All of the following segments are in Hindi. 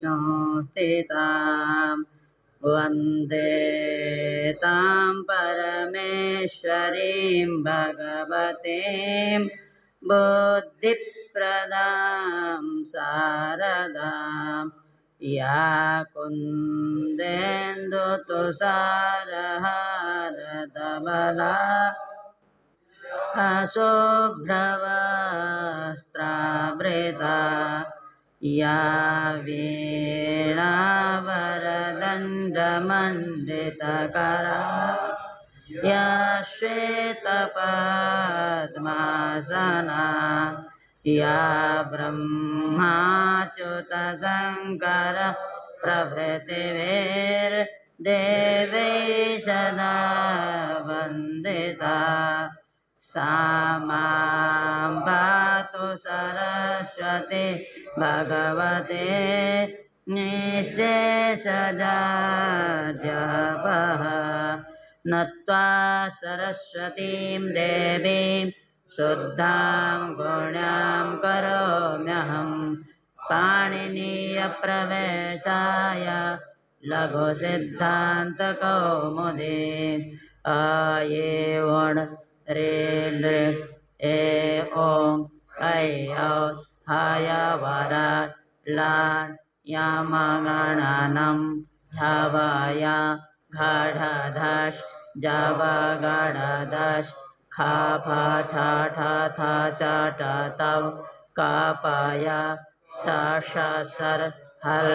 स्थितां वन्दे तां परमेश्वरीं भगवतीं बुद्धिप्रदां शारदां या कुन्देन्दुतुषारहारधवला शुभ्रवस्त्रावृता या वीणावरदण्डमण्डितकरा या श्वेतपद्मासना या ब्रह्माच्युतशङ्कर प्रभृतिभिर्देवैः सदा वन्दिता सा मां पातु सरस्वती भगवते निःशेषजाड्यपः नत्वा सरस्वतीं देवीं शुद्धां गुण्यां करोम्यहं पाणिनीयप्रवेशाय लघुसिद्धान्तकौमुदी ये वण रे लृ ए ॐ ऐ औ हाय वरा लान् यामगणानं झावाय घाढाधाश जावागाढाधाश खाफा छाठा था चाटा तव कापाय साशसर हल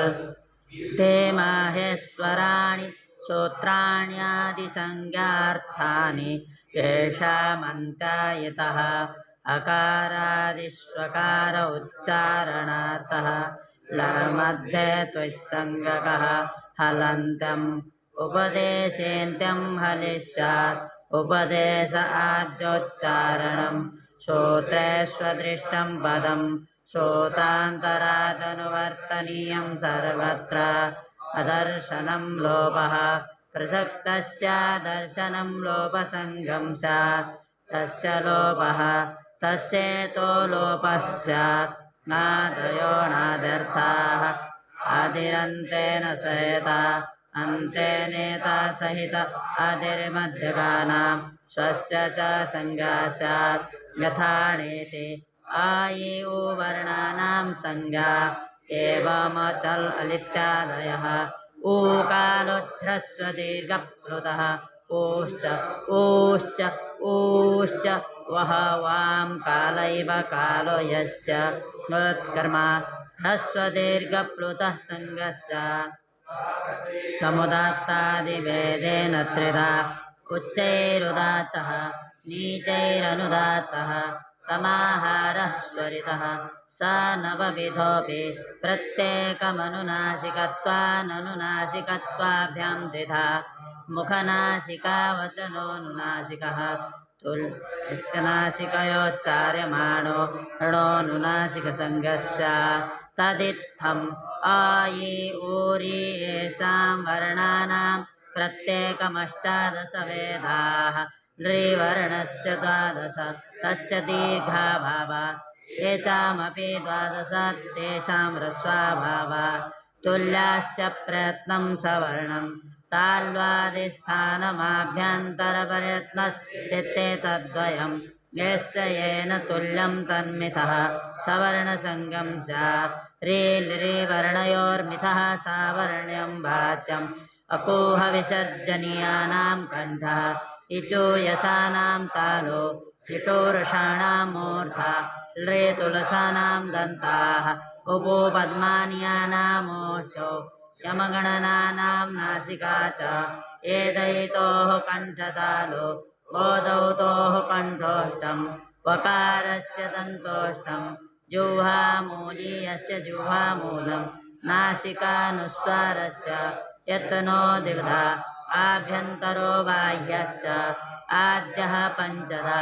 ते माहेश्वराणि श्रोत्राण्यादिसंज्ञार्थानि येषामन्तायतः अकारादिष्वकार उच्चारणार्थः लमध्ये त्वय्सङ्गकः हलन्त्यम् उपदेशेन्त्यं हलिष्यात् उपदेश आद्योच्चारणं श्रोत्रेष्वदृष्टं पदं श्रोत्रान्तरादनुवर्तनीयं सर्वत्र अदर्शनं लोपः प्रसक्तस्य दर्शनं लोपसङ्गं स्यात् तस्य लोपः तस्येतो लोपः स्यात् नादयो नादर्थाः आदिरन्तेन सहेता अन्ते नेता सहित आदिर्मध्यगानां स्वस्य च संज्ञा स्यात् यथा णेति आयि वर्णानां संज्ञा एवमचल अलित्यादयः ऊकालोच्छ्रस्व दीर्घप्लुतः ऊश्च ऊश्च ऊश्च वह वां काल इव कालो यस्य नोत्कर्मा ह्रस्व दीर्घप्लुतः संगस्य समुदात्तादिभेदेन त्रिधा उच्चैरुदात्तः नीचैरनुदात्तः समाहारः स्वरितः स नवविधोऽपि प्रत्येकमनुनासिकत्वाननुनासिकत्वाभ्यां द्विधा मुखनासिकावचनोऽनुनासिकः तुल्यनासिकयोच्चार्यमाणो णोऽनुनासिकसङ्गस्य तदित्थम् आयि ऊरि येषां वर्णानां प्रत्येकमष्टादश वेदाः नृवर्णस्य द्वादश तस्य दीर्घाभावात् येषामपि द्वादश तेषां ह्रस्वाभावात् तुल्यास्य प्रयत्नं सवर्णं ताल्वादिस्थानमाभ्यन्तरप्रयत्नश्चित्ते तद्वयं यस्य येन तुल्यं तन्मिथः सवर्णसङ्गं स्यात् ह्रील्ह्रीवर्णयोर्मिथः सावर्ण्यं वाच्यम् अकूहविसर्जनीयानां कण्ठः इचो यशानां तालो हिटोरुषाणां मूर्धा लृतुलसानां दन्ताः उपोपद्मानीयानामोष्ठो यमगणनानां नासिका च एदयितोः कण्ठतालो बोधौतोः कण्ठोष्ठं वकारस्य दन्तोष्ठं जुह्वामूलीयस्य जुह्वामूलं नासिकानुस्वारस्य यत्नो द्विधा आभ्यन्तरो बाह्यश्च आद्यः पञ्चधा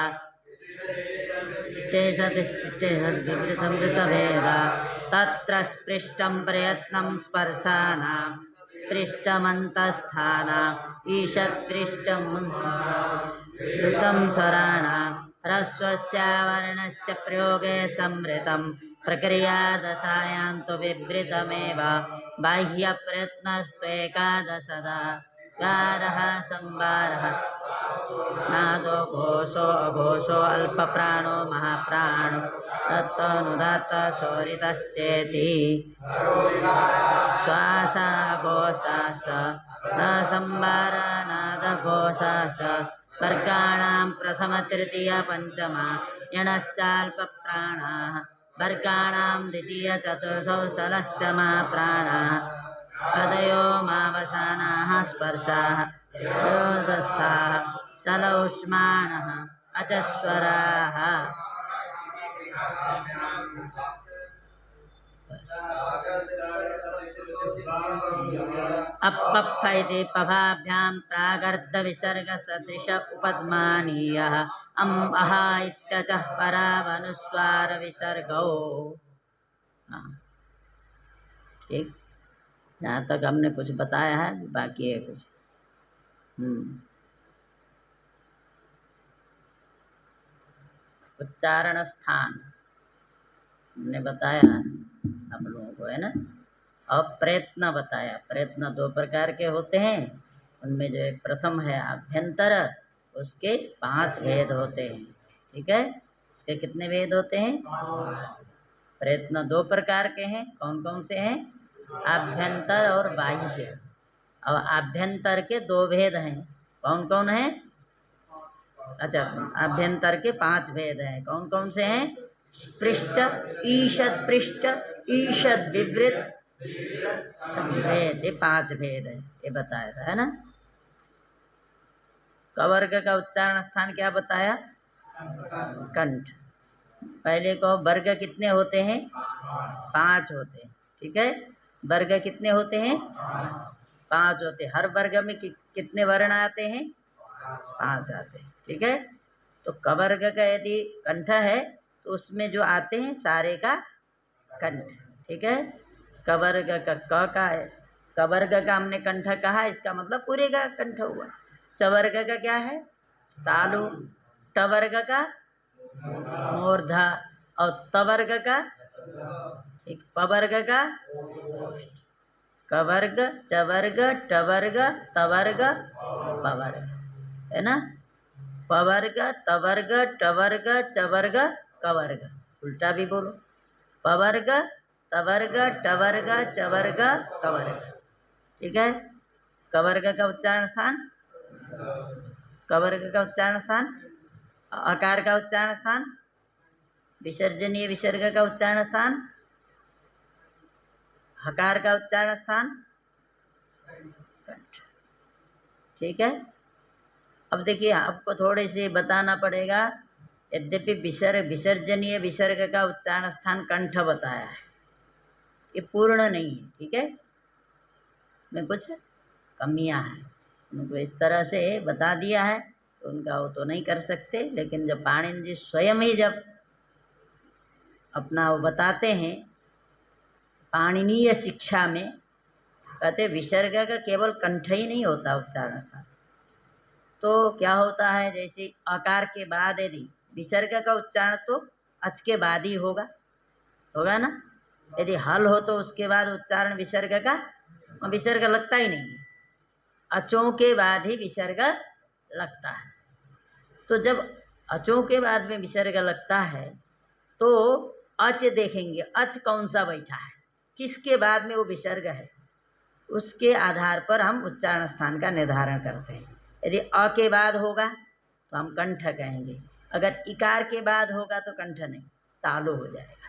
विपरीतभेदा तत्र स्पृष्टं प्रयत्नं स्पर्शानां स्पृष्टमन्तस्थानाम् ईषत्पृष्टं स्वराणां ह्रस्वस्य वर्णस्य प्रयोगे संवृतं प्रक्रियादशायां तु विवृतमेव बाह्यप्रयत्नस्त्वेकादशदा व्यारः संवारः नादो घोषो अघोषो अल्पप्राणो महाप्राणो दत्तनुदात्त शोरितश्चेति श्वासाघोषास असंवारनादघोषास वर्गाणां प्रथम तृतीय पञ्चमा यणश्चाल्पप्राणाः वर्गाणां द्वितीय चतुर्थौ षलश्च महाप्राणाः पदयो मावसानाः स्पर्शाः योधस्थाः शलौष्माणः अचस्वराः। अपप्फ इति पभाभ्यां प्रागर्धविसर्गसदृश उपद्मानीयः अह इत्यचः परावनुस्वार विसर्गौ। ठीक, यहाँ तक हमने कुछ बताया है, बाकी है कुछ। उच्चारण स्थान हमने बताया आप लोगों को, है ना। अब प्रयत्न बताया। प्रयत्न दो प्रकार के होते हैं, उनमें जो एक प्रथम है आभ्यंतर, उसके 5 भेद होते हैं। ठीक है, उसके कितने भेद होते हैं? प्रयत्न 2 प्रकार के हैं। कौन कौन से हैं? आभ्यंतर और बाह्य। अब आभ्यंतर के 2 भेद हैं। कौन कौन है? अच्छा, आभ्यंतर के 5 भेद हैं। कौन कौन से हैं? स्पृष्ट, ईषद पृष्ठ, ईषद विवृत, संभेद, ये 5 भेद है, ये बताया था, है ना। कवर्ग का उच्चारण स्थान क्या बताया? कंठ। पहले को वर्ग कितने होते हैं? 5 होते हैं। ठीक है, वर्ग कितने होते हैं? 5 होते हैं। हर वर्ग में कितने वर्ण आते हैं? 5 आते हैं। ठीक है, तो कवर्ग का यदि कंठ है तो उसमें जो आते हैं सारे का कंठ। ठीक है, कवर्ग का क का है, कवर्ग का हमने कंठ कहा, इसका मतलब पूरे का कंठ हुआ। चवर्ग का क्या है? तालु। टवर्ग का मूर्धा, और तवर्ग का एक पवर्ग का कवर्ग, चवर्ग, टवर्ग, तवर्ग, पवर्ग, है ना। पवर्ग, तवर्ग, टवर्ग, चवर्ग, कवर्ग। उल्टा भी बोलो, पवर्ग, तवर्ग, टवर्ग, चवर्ग, कवर्ग। ठीक है, कवर्ग का उच्चारण स्थान, कवर्ग का उच्चारण स्थान, आकार का उच्चारण स्थान, विसर्जनीय विसर्ग का उच्चारण स्थान, हकार का उच्चारण स्थान, कंठ। ठीक है, अब देखिए आपको थोड़े से बताना पड़ेगा। यद्यपि विसर्जनीय विसर्ग का उच्चारण स्थान कंठ बताया है, ये पूर्ण नहीं है। ठीक है, इसमें कुछ कमियां हैं, उनको इस तरह से बता दिया है तो उनका वो तो नहीं कर सकते। लेकिन जब पाणिनि जी स्वयं ही जब अपना वो बताते हैं पाणिनीय शिक्षा में, कहते विसर्ग का केवल कंठ ही नहीं होता उच्चारण स्थान, तो क्या होता है, जैसे आकार के बाद यदि विसर्ग का उच्चारण तो अच के बाद ही होगा ना। यदि हल हो तो उसके बाद उच्चारण विसर्ग का, विसर्ग लगता ही नहीं है, अचों के बाद ही विसर्ग लगता है। तो जब अचों के बाद में विसर्ग लगता है तो अच देखेंगे, अच कौन सा बैठा है, किसके बाद में वो विसर्ग है, उसके आधार पर हम उच्चारण स्थान का निर्धारण करते हैं। यदि अ के बाद होगा तो हम कंठ कहेंगे, अगर इकार के बाद होगा तो कंठ नहीं, तालु हो जाएगा।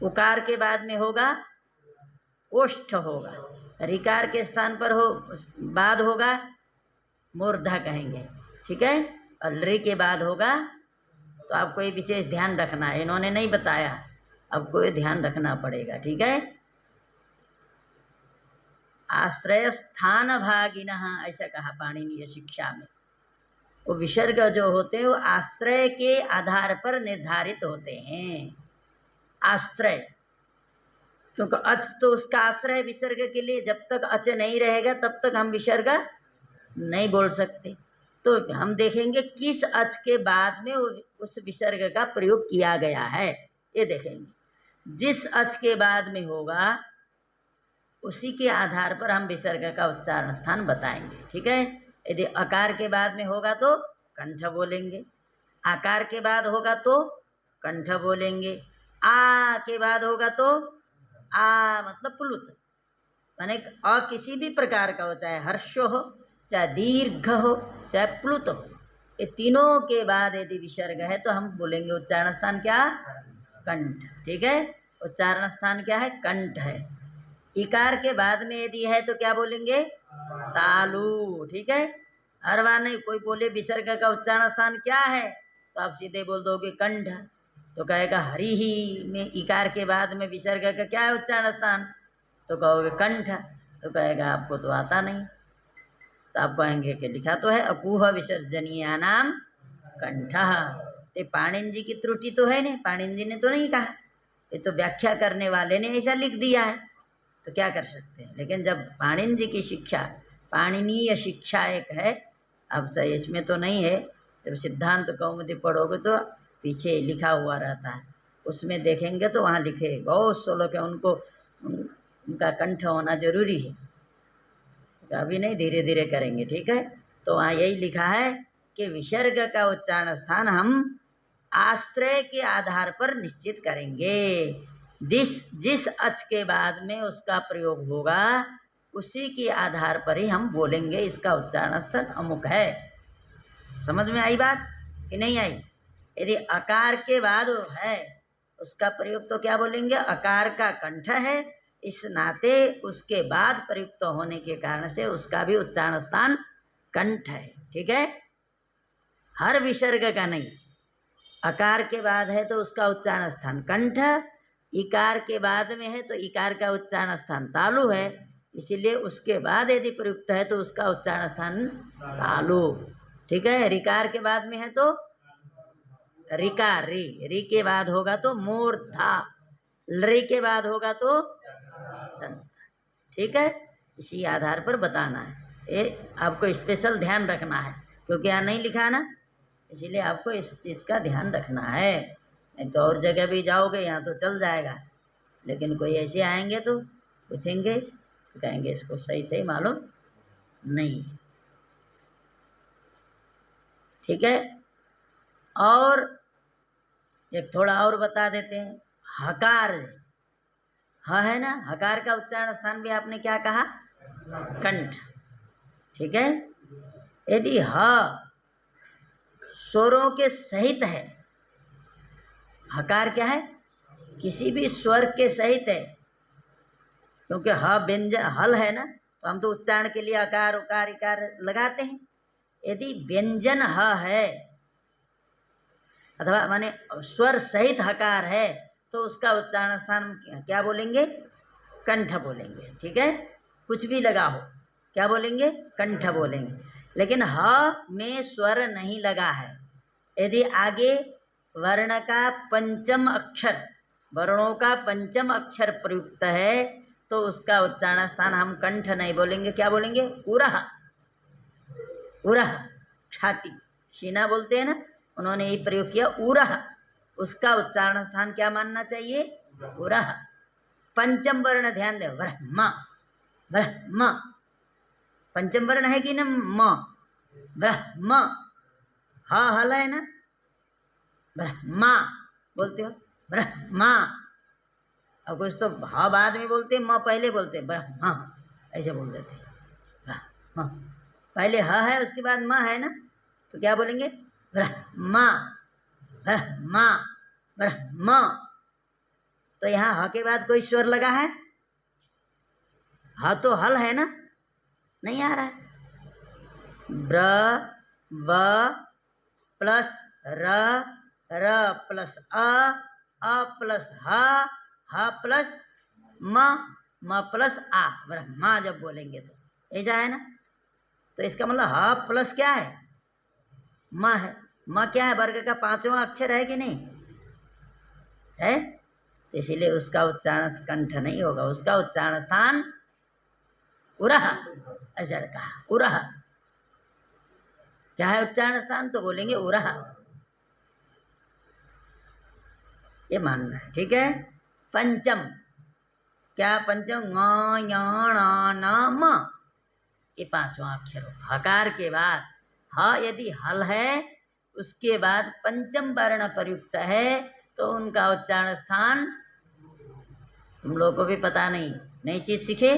उकार के बाद में होगा ओष्ठ होगा, रिकार के स्थान पर बाद होगा मूर्धा कहेंगे। ठीक है, और रि के बाद होगा तो आपको ये विशेष ध्यान रखना है, इन्होंने नहीं बताया, आपको ये ध्यान रखना पड़ेगा। ठीक है, आश्रय स्थान भागिनः ऐसा कहा पाणिनीय शिक्षा में। वो विसर्ग जो होते हैं वो आश्रय के आधार पर निर्धारित होते हैं। आश्रय, क्योंकि अच तो उसका आश्रय विसर्ग के लिए, जब तक अच नहीं रहेगा तब तक हम विसर्ग नहीं बोल सकते। तो हम देखेंगे किस अच के बाद में उस विसर्ग का प्रयोग किया गया है, ये देखेंगे। जिस अच के बाद में होगा उसी के आधार पर हम विसर्ग का उच्चारण स्थान बताएंगे। ठीक है, यदि अकार के बाद में होगा तो कंठ बोलेंगे, आकार के बाद होगा तो कंठ बोलेंगे, आ के बाद होगा तो आ मतलब प्लुत, माने अ किसी भी प्रकार का हो, चाहे हर्ष हो, चाहे दीर्घ हो, चाहे प्लुत हो, ये तीनों के बाद यदि विसर्ग है तो हम बोलेंगे उच्चारण स्थान क्या? कंठ। ठीक है, उच्चारण स्थान क्या है? कंठ है। इकार के बाद में यदि है तो क्या बोलेंगे? तालु। ठीक है, हर बार नहीं, कोई बोले विसर्ग का उच्चारण स्थान क्या है तो आप सीधे बोल दोगे कंठ, तो कहेगा हरि ही में इकार के बाद में विसर्ग का क्या है उच्चारण स्थान, तो कहोगे कंठ, तो कहेगा आपको तो आता नहीं, तो आप कहेंगे कि लिखा तो है अकुह विसर्जनीय नाम कंठ। ते पाणिनि जी की त्रुटि तो है नहीं, पाणिनि जी ने तो नहीं कहा, ये तो व्याख्या करने वाले ने ऐसा लिख दिया है, तो क्या कर सकते हैं। लेकिन जब पाणिनि जी की शिक्षा, पाणिनीय शिक्षा एक है, अब सही इसमें तो नहीं है, जब सिद्धांत कौमुदी पढ़ोगे तो पीछे लिखा हुआ रहता है, उसमें देखेंगे तो वहाँ लिखे बहुत श्लोक है, उनको उनका कंठ होना जरूरी है, अभी नहीं धीरे धीरे करेंगे। ठीक है, तो वहाँ यही लिखा है कि विसर्ग का उच्चारण स्थान हम आश्रय के आधार पर निश्चित करेंगे, जिस अच के बाद में उसका प्रयोग होगा उसी के आधार पर ही हम बोलेंगे इसका उच्चारण स्थान अमुक है। समझ में आई बात कि नहीं आई? यदि अकार के बाद है उसका प्रयोग तो क्या बोलेंगे? अकार का कंठ है, इस नाते उसके बाद प्रयुक्त होने के कारण से उसका भी उच्चारण स्थान कंठ है। ठीक है, हर विसर्ग का नहीं, अकार के बाद है तो उसका उच्चारण स्थान कंठ, इकार के बाद में है तो इकार का उच्चारण स्थान तालु है, इसीलिए उसके बाद यदि प्रयुक्त है तो उसका उच्चारण स्थान तालु। ठीक है, रिकार के बाद में है तो रिकार, री के बाद होगा तो मूर्धा, री के बाद होगा तो तंत्र। ठीक है, इसी आधार पर बताना है, ये आपको स्पेशल ध्यान रखना है, क्योंकि यहाँ नहीं लिखा ना, इसीलिए आपको इस चीज़ का ध्यान रखना है। नहीं तो और जगह भी जाओगे यहाँ तो चल जाएगा, लेकिन कोई ऐसे आएंगे तो पूछेंगे तो कहेंगे इसको सही सही मालूम नहीं। ठीक है, और एक थोड़ा और बता देते हैं, हकार ह है ना, हकार का उच्चारण स्थान भी आपने क्या कहा? कंठ। ठीक है, यदि ह स्वरों के सहित है, हकार क्या है? किसी भी स्वर के सहित है, क्योंकि ह व्यंजन हल है ना, तो हम तो उच्चारण के लिए अकार उकार इकार लगाते हैं। यदि व्यंजन ह है अथवा माने स्वर सहित हकार है तो उसका उच्चारण स्थान क्या बोलेंगे? कंठ बोलेंगे। ठीक है, कुछ भी लगा हो क्या बोलेंगे? कंठ बोलेंगे। लेकिन ह में स्वर नहीं लगा है, यदि आगे वर्ण का पंचम अक्षर, वर्णों का पंचम अक्षर प्रयुक्त है तो उसका उच्चारण स्थान हम कंठ नहीं बोलेंगे, क्या बोलेंगे? उरह। उरह छाती, शीना बोलते हैं ना, उन्होंने यही प्रयोग किया उरह, उसका उच्चारण स्थान क्या मानना चाहिए? उरह। पंचम वर्ण ध्यान दे, ब्रह्मा, ब्रह्मा पंचम वर्ण है कि ना? म, ब्रह्मा, हा हल है ना, ब्रह्मा बोलते हो, ब्रह्मा। अब कुछ तो हा बाद में बोलते, म पहले बोलते, ब्रह्मा ऐसे बोल देते, ब्रह्मा पहले ह है उसके बाद म है ना, तो क्या बोलेंगे? ब्रह्मा, ब्रह्मा, ब्रह्मा। तो यहाँ ह के बाद कोई स्वर लगा है? ह तो हल है ना, नहीं आ रहा है। ब्र व प्लस र, र प्लस अ प्लस ह प्लस म प्लस आ, ब्रह्मा जब बोलेंगे तो ऐसा है ना। तो इसका मतलब ह प्लस क्या है? म है। म क्या है? वर्ग का पांचवा अक्षर है कि नहीं है, तो इसीलिए उसका उच्चारण कंठ नहीं होगा, उसका उच्चारण स्थान उरह, ऐसा कहा उरह। क्या है उच्चारण स्थान? तो बोलेंगे उरह, ये मानना है। ठीक है, पंचम, क्या पंचम? ङ ञ ण न म, ये पांचवा अक्षर हो। हकार के बाद ह यदि हल है, उसके बाद पंचम वर्ण प्रयुक्त है तो उनका उच्चारण स्थान, तुम लोगों को भी पता नहीं, नई चीज सीखे।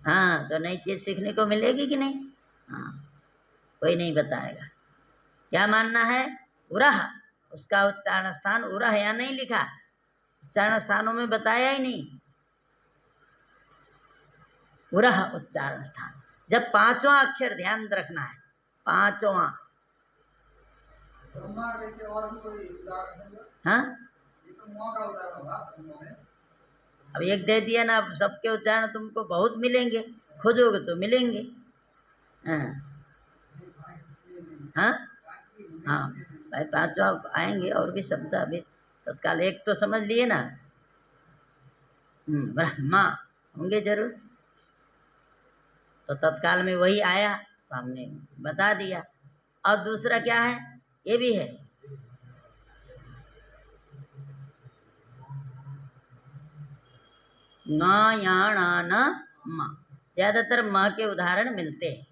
हाँ, तो नई चीज सीखने को मिलेगी कि नहीं? हाँ, कोई नहीं बताएगा। क्या मानना है? उरह, उसका उच्चारण स्थान उरह, या नहीं लिखा, उच्चारण स्थानों में बताया ही नहीं। उरह उच्चारण स्थान। जब पांचवा अक्षर ध्यान रखना है, पांचवा। हाँ, अब एक दे दिया ना, अब सबके उच्चारण तुमको बहुत मिलेंगे, खोजोगे तो मिलेंगे। हाँ हाँ हाँ, भाई पांचवा आएंगे और भी शब्द, अभी तत्काल एक तो समझ लिए ना। ब्रह्मा होंगे जरूर, तो तत्काल में वही आया तो हमने बता दिया। और दूसरा क्या है? ये भी है, ङ या ण न म, ज्यादातर म के उदाहरण मिलते हैं।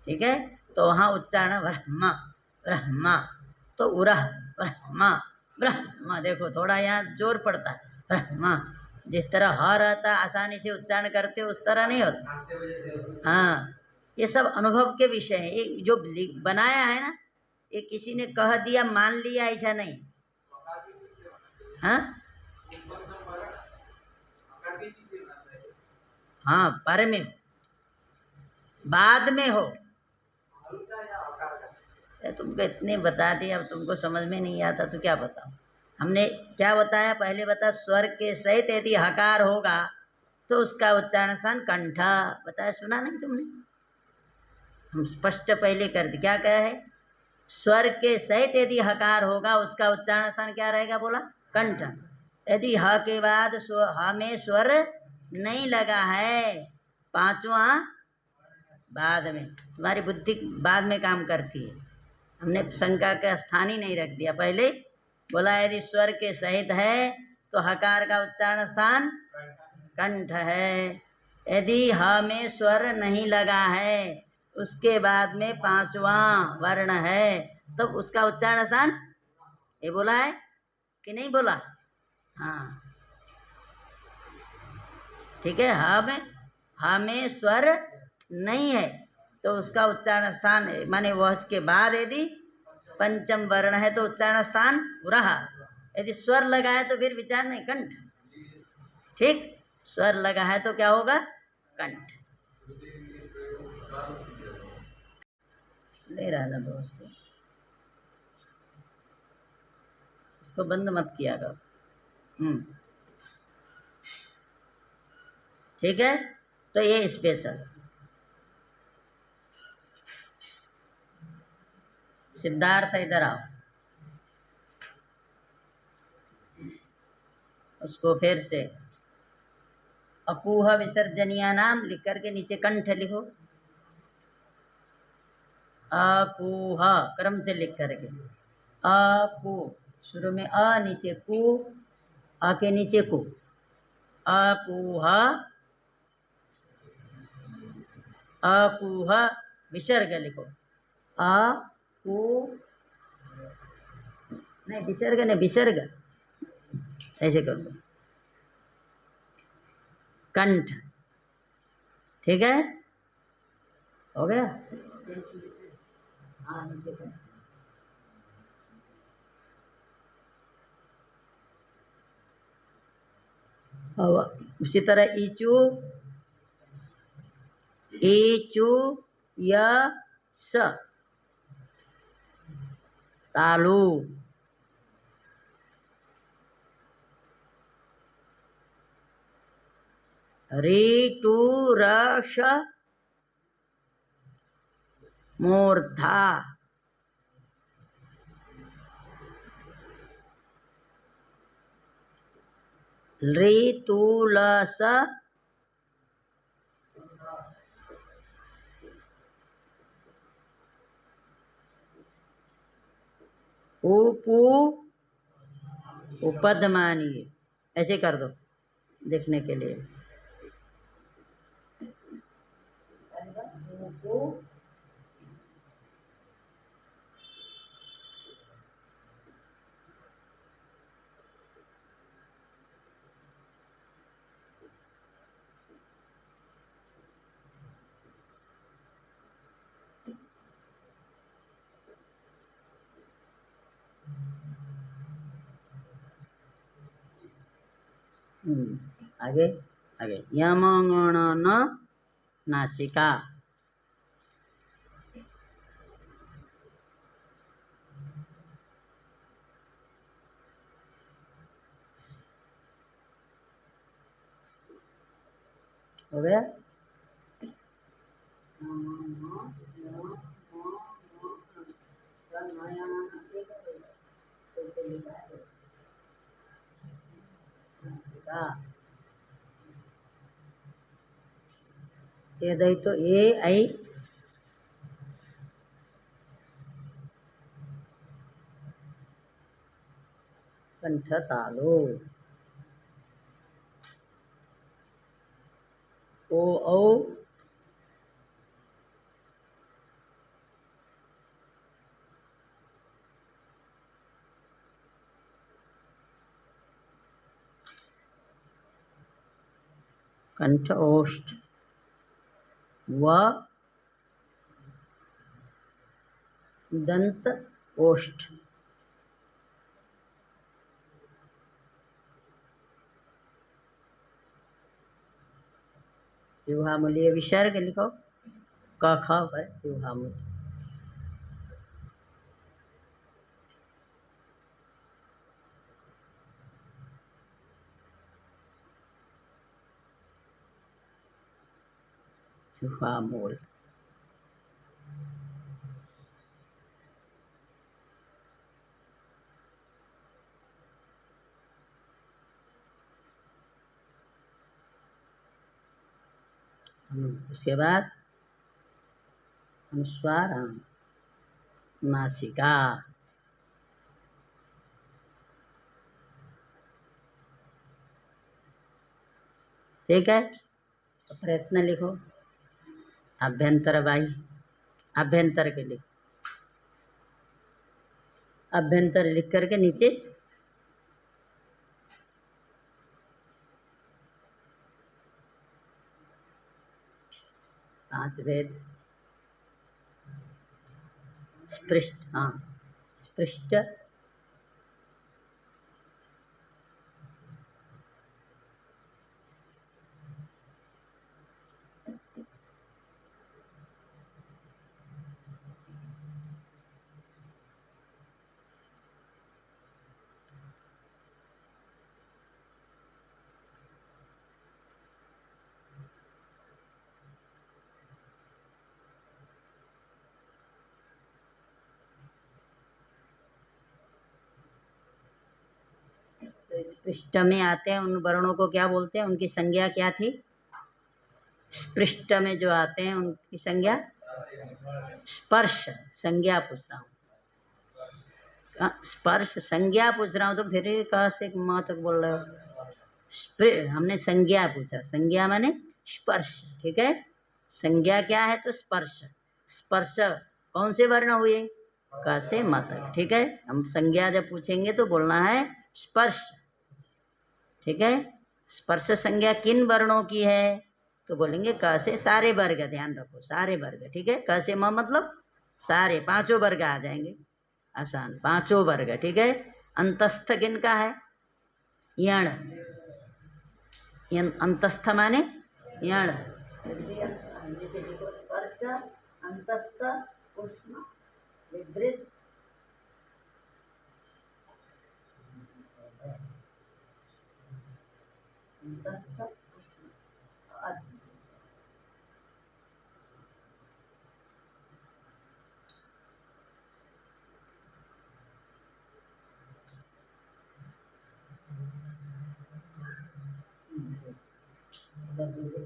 ठीक है, तो वहाँ उच्चारण ब्रह्मा ब्रह्मा, तो उरह ब्रह्मा ब्रह्मा, देखो थोड़ा यहाँ जोर पड़ता है, ब्रह्मा। जिस तरह ह रहता आसानी से उच्चारण करते उस तरह नहीं होता। हाँ, ये सब अनुभव के विषय है। ये जो बनाया है ना, ये किसी ने कह दिया मान लिया ऐसा नहीं। हाँ हाँ, पर में बाद में हो, तुमको इतने बता दिए, अब तुमको समझ में नहीं आता तो क्या बताओ। हमने क्या बताया? पहले बता, स्वर के सहित यदि हकार होगा तो उसका उच्चारण स्थान कंठ, बताया, सुना नहीं तुमने? हम स्पष्ट पहले कर दी, क्या कहा है? स्वर के सहित यदि हकार होगा उसका उच्चारण स्थान क्या रहेगा? बोला कंठ। यदि ह के बाद ह में स्वर नहीं लगा है, पांचवा बाद में, तुम्हारी बुद्धि बाद में काम करती है, हमने शंका का स्थान ही नहीं रख दिया। पहले बोला यदि स्वर के सहित है तो हकार का उच्चारण स्थान कंठ है। यदि ह में स्वर नहीं लगा है, उसके बाद में पांचवा वर्ण है, तो उसका उच्चारण स्थान, ये बोला है कि नहीं बोला? हाँ ठीक है, ह में स्वर नहीं है तो उसका उच्चारण स्थान, माने वह के बाद यदि पंचम वर्ण है तो उच्चारण स्थान उरह। यदि स्वर लगा है तो फिर विचार नहीं, कंठ। ठीक, स्वर लगा है तो क्या होगा? कंठ। ले रहना दो उसको बंद मत किया करो। ठीक है, तो ये स्पेशल। सिद्धार्थ इधर आओ, उसको फिर से अपूह विसर्जनीय नाम लिख करके नीचे कंठ लिखो। अपूह क्रम से लिख करके, अपू शुरू में अ, नीचे कु, अ के नीचे कु, अपूह अपूह, विसर्ग लिखो, अ कु, नहीं विसर्ग नहीं, विसर्ग ऐसे कर दो, कंठ। ठीक है, हो गया? हाँ नीचे कंठ। अब उसी तरह ईचू, ईचू य स, तालु। री टू रश, मूर्धा। री टू लस, उपू उपद मानिए, ऐसे कर दो देखने के लिए। आगे आगे यमगणन नासिका। हो गया। तो ए आई कंठ तालो। ओ औ कंठ ओष्ठ व दंत ओष्ठ। युवामूलीय विसर्ग लिखो क ख पर युवामूल। युवामूल उसके बाद अनुस्वार नासिका। ठीक है। प्रयत्न लिखो अभ्यंतर बाह्य। अभ्यंतर के लिए अभ्यंतर लिख करके नीचे 5 भेद। स्पृष्ट हाँ स्पृष्ट स्पृष्ट में आते हैं। उन वर्णों को क्या बोलते हैं, उनकी संज्ञा क्या थी? स्पृष्ट में जो आते हैं उनकी संज्ञा स्पर्श संज्ञा पूछ रहा हूँ। स्पर्श संज्ञा पूछ रहा हूँ तो फिर कहाँ से माँ तक बोल रहे हो? हमने संज्ञा पूछा। संज्ञा माने स्पर्श। ठीक है। संज्ञा क्या है? तो स्पर्श। स्पर्श कौन से वर्ण हुए? क से म तक। ठीक है। हम संज्ञा जब पूछेंगे तो बोलना है स्पर्श। ठीक है। स्पर्श संज्ञा किन वर्णों की है? तो बोलेंगे क से सारे वर्ग। ध्यान रखो सारे वर्ग। ठीक है। क से म मतलब सारे 5 वर्ग आ जाएंगे। आसान 5 वर्ग। ठीक है। अंतस्थ किन का है? यण। अंतस्थ माने यण। स्पर्श अंतस्थ उष्ण विभृत अंतस्थ उष्ण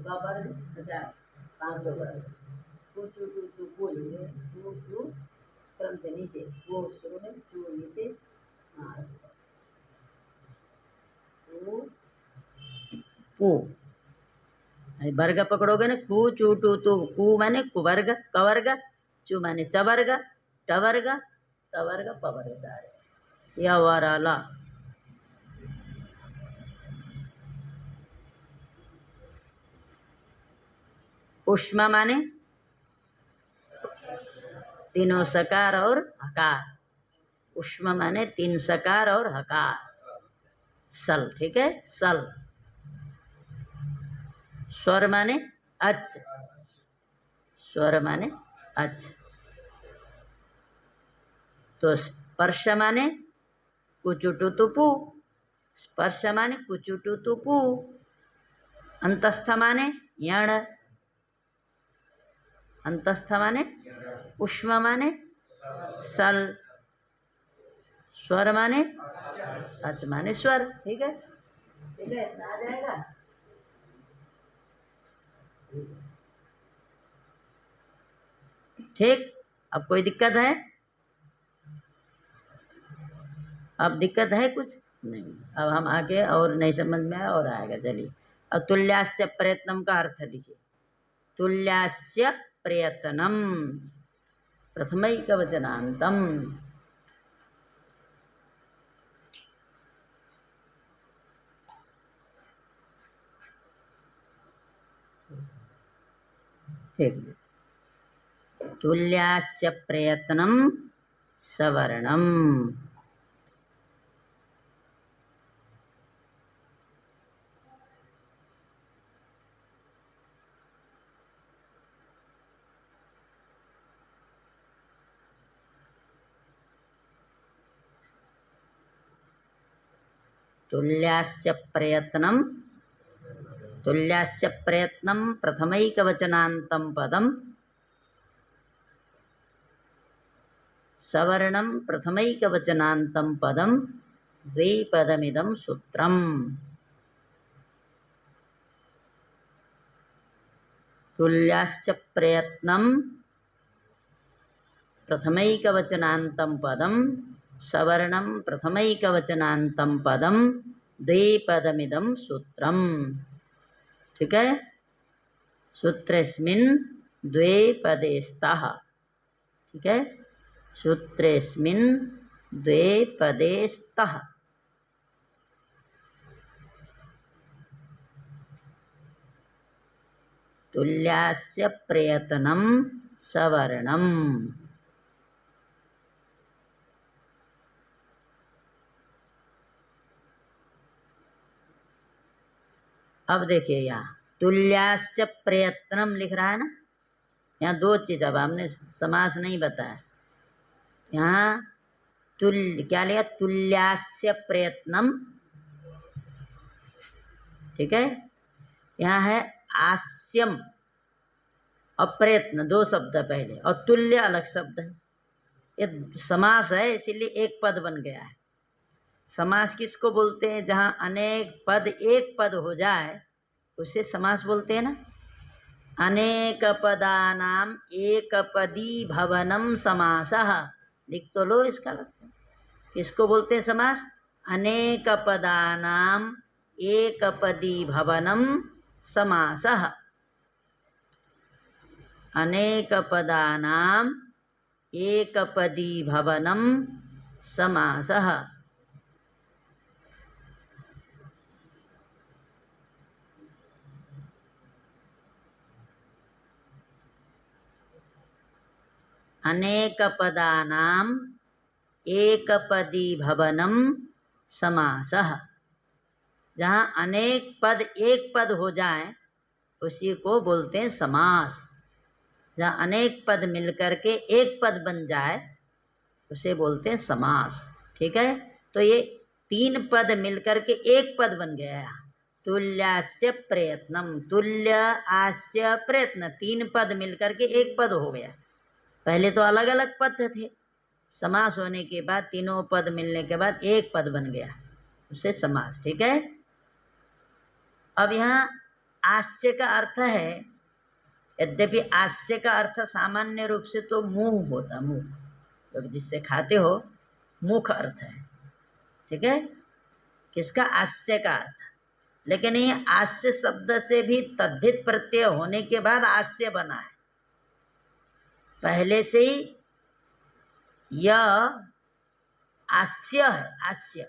वर्ग 5 वर्ग। क्रम से नीचे वो शुरू में चू नीचे पू, वर्ग पकड़ोगे ना, कू चू टू तू, कू माने कुवर्ग कवर्ग, चू माने चवर्ग टवर्ग तवर्ग पवर्ग सारे या वराला। उष्मा माने तीनों सकार और हकार, उष्मा माने तीन सकार और हकार, सल, ठीक है, सल। स्वर माने अच, स्वर माने अच। तो स्पर्श माने कुचुटु तुपु, स्पर्श माने कुचुटु तुपु। अंतस्थ माने यण, अंतस्थ माने उष्मा माने सल, स्वर माने अच माने स्वर, ठीक है, ठीक है, आ जाएगा। ठीक, अब कोई दिक्कत है? अब दिक्कत है कुछ नहीं? अब हम आगे और नहीं समझ में आया और आएगा, चलिए। अब तुल्यास्य प्रयत्नम का अर्थ लिखिए। तुल्यास्य प्रयत्नम प्रथमैकवचनान्तम। ठीक, तुल्यास्य प्रयत्नम सवर्णम। तुल्यास्य प्रयत्नम, तुल्यास्य प्रयत्नम प्रथमैकवचनान्तं पदम सवर्णम प्रथमैकवचनान्तं पदम द्विपदमिदं सूत्रम। तुल्यास्य प्रयत्नम प्रथमैकवचनान्तं पदम सवर्णम प्रथमैकवचनान्तं पदम द्विपदमिदं सूत्रम, ठीक है। सूत्रेस्मिन् द्वे पदे स्तः, ठीक है, सूत्रेस्मिन् द्वे पदे स्तः। तुल्यास्य प्रयत्नं सवर्णम। अब देखिए यहाँ तुल्यास्य प्रयत्नम लिख रहा है ना, यहाँ दो चीज, अब हमने समास नहीं बताया। यहाँ तुल्य क्या लिया, तुल्यास्य प्रयत्नम, ठीक है। यहाँ है आस्यम अप्रयत्न, दो शब्द पहले, और तुल्य अलग शब्द है। ये समास है, इसीलिए एक पद बन गया है। समास किसको बोलते हैं? जहाँ अनेक पद एक पद हो जाए उसे समास बोलते हैं ना। अनेक पदानाम एक पदी भवनम समासः, लिख तो लो इसका लक्षण। किसको बोलते हैं समास? अनेक पदानाम एक पदी भवनम समासः। अनेक पदानाम एक पदी भवनम समासः। अनेक पदानाम एक पदी भवनम समासः। जहाँ अनेक पद एक पद हो जाए उसी को बोलते हैं समास। जहाँ अनेक पद मिलकर के एक पद बन जाए उसे बोलते हैं समास, ठीक है। तो ये तीन पद मिलकर के एक पद बन गया। तुल्यास्य प्रयत्नम, तुल्य आस्य प्रयत्न, तीन पद मिलकर के एक पद हो गया। पहले तो अलग अलग पद थे, समास होने के बाद तीनों पद मिलने के बाद एक पद बन गया, उसे समास, ठीक है। अब यहाँ आस्य का अर्थ है, यद्यपि आस्य का अर्थ सामान्य रूप से तो मुंह होता, मुंह तो जिससे खाते हो, मुख अर्थ है, ठीक है। किसका? आस्य का अर्थ। लेकिन ये आस्य शब्द से भी तद्धित प्रत्यय होने के बाद आस्य बना है। पहले से ही यह आस्य है, आस्य,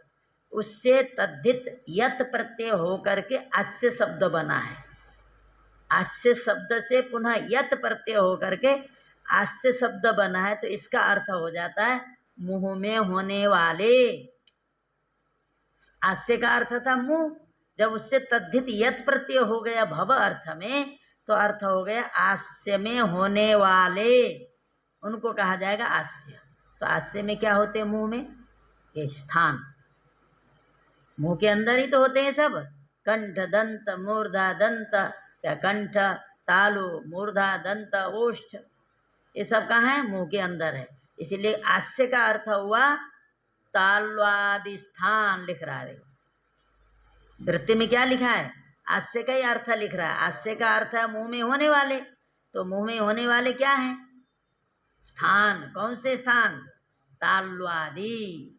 उससे तद्धित यत प्रत्यय होकर के आस्य शब्द बना है। आस्य शब्द से पुनः यत प्रत्यय होकर के आस्य शब्द बना है, तो इसका अर्थ हो जाता है मुंह में होने वाले। आस्य का अर्थ था मुंह, जब उससे तद्धित यत प्रत्यय हो गया भव अर्थ में, तो अर्थ हो गया आस्य में होने वाले, उनको कहा जाएगा आस्य। तो आस्य में क्या होते हैं? मुंह में ये स्थान, मुंह के अंदर ही तो होते हैं सब। कंठ, दंत, मूर्धा, दंत, या कंठ, तालु, मूर्धा, दंत, ओष्ठ, ये सब कहाँ है? मुंह के अंदर है। इसीलिए आस्य का अर्थ हुआ तालवादि स्थान लिख रहा है। वृत्ति में क्या लिखा है? आस्य का ही अर्थ लिख रहा है। आस्य का अर्थ है मुंह में होने वाले, तो मुंह में होने वाले क्या है? स्थान। कौन से स्थान? तालवादि।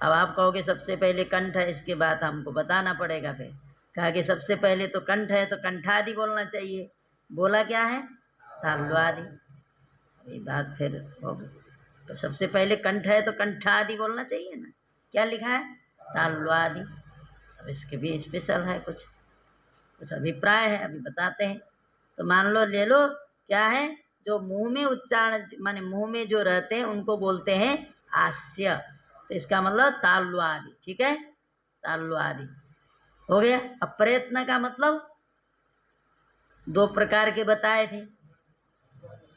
अब आप कहोगे सबसे पहले कंठ है, इसके बाद हमको बताना पड़ेगा। फिर कहा कि सबसे पहले तो कंठ है, तो कंठादि बोलना चाहिए। बोला क्या है? तालवादि। ये बात फिर होगी, तो सबसे पहले कंठ है तो कंठादि बोलना चाहिए ना। क्या लिखा है? तालवादि। अब इसके भी स्पेशल है, कुछ अभिप्राय है, अभी बताते हैं। तो मान लो, ले लो, क्या है? जो मुंह में उच्चारण, माने मुंह में जो रहते हैं उनको बोलते हैं आस्य। तो इसका मतलब तालवादि। ठीक है, तालवादि हो गया। अब प्रयत्न का मतलब दो प्रकार के बताए थे।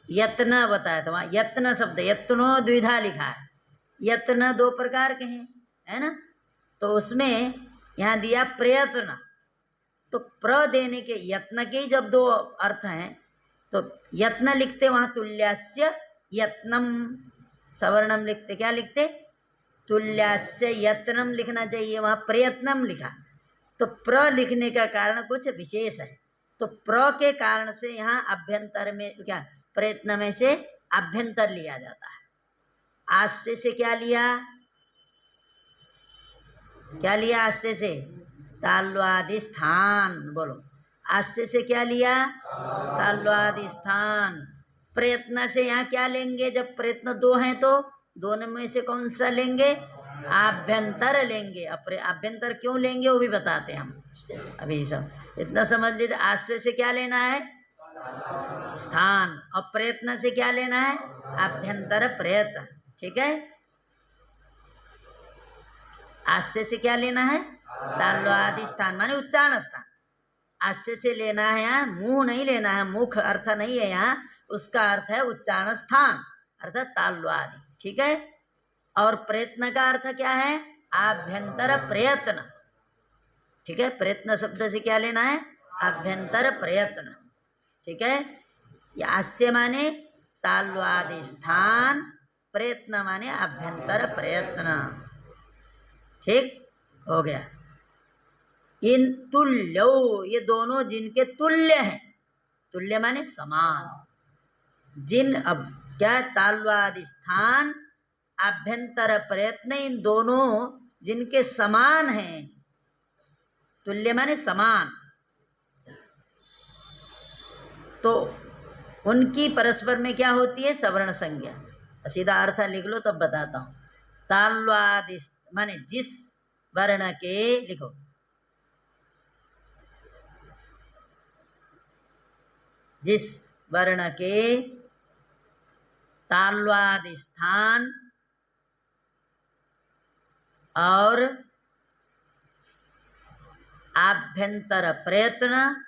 यत्न बताया था, वहाँ यत्न शब्द, यत्नो द्विधा लिखा है। यत्न दो प्रकार के हैं, है ना। तो उसमें यहाँ दिया प्रयत्न, तो प्र देने के, यत्न के जब दो अर्थ हैं, तो यत्न लिखते वहाँ तुल्यास्य यत्नम, सवर्णम लिखते, क्या लिखते? तुल्यास्य यत्नम लिखना चाहिए, वहाँ प्रयत्नम लिखा। तो प्र लिखने का कारण कुछ विशेष है। तो प्र के कारण से यहाँ अभ्यंतर में क्या, प्रयत्न में से अभ्यंतर लिया जाता है। आस्य से क्या लिया? क्या लिया आस्य से? तालवादि स्थान। बोलो, आस्य से क्या लिया? तालवादि स्थान। प्रयत्न से यहाँ क्या लेंगे? जब प्रयत्न दो हैं तो दोनों में से कौन सा लेंगे? आभ्यंतर लेंगे। आभ्यंतर क्यों लेंगे वो भी बताते हैं हम अभी। सब इतना समझ लीजिए, आस्य से क्या लेना है? स्थान। और प्रयत्न से क्या लेना है? आभ्यंतर प्रयत्न। ठीक है, आस्य से क्या लेना है? तालवादि स्थान माने उच्चारण स्थान। आस्य से लेना है यहाँ, मुंह नहीं लेना है, मुख अर्थ नहीं है यहाँ, उसका अर्थ है उच्चारण स्थान, अर्थात तालवादि। ठीक है। और प्रयत्न का अर्थ क्या है? आभ्यंतर प्रयत्न। ठीक है, प्रयत्न शब्द से क्या लेना है? आभ्यंतर प्रयत्न। ठीक है, आस्य माने तालवादि स्थान, प्रयत्न माने आभ्यंतर प्रयत्न। ठीक हो गया। इन तुल्यो, ये दोनों जिनके तुल्य हैं, तुल्य माने समान, जिन, अब क्या, तालवादि स्थान, आभ्यंतर प्रयत्न, इन दोनों जिनके समान हैं, तुल्य माने समान, तो उनकी परस्पर में क्या होती है? सवर्ण संज्ञा। सीधा अर्थ लिख लो तब बताता हूं। तालवादि माने जिस वर्ण के, लिखो, जिस वर्ण के तालवादि स्थान और आभ्यंतर प्रयत्न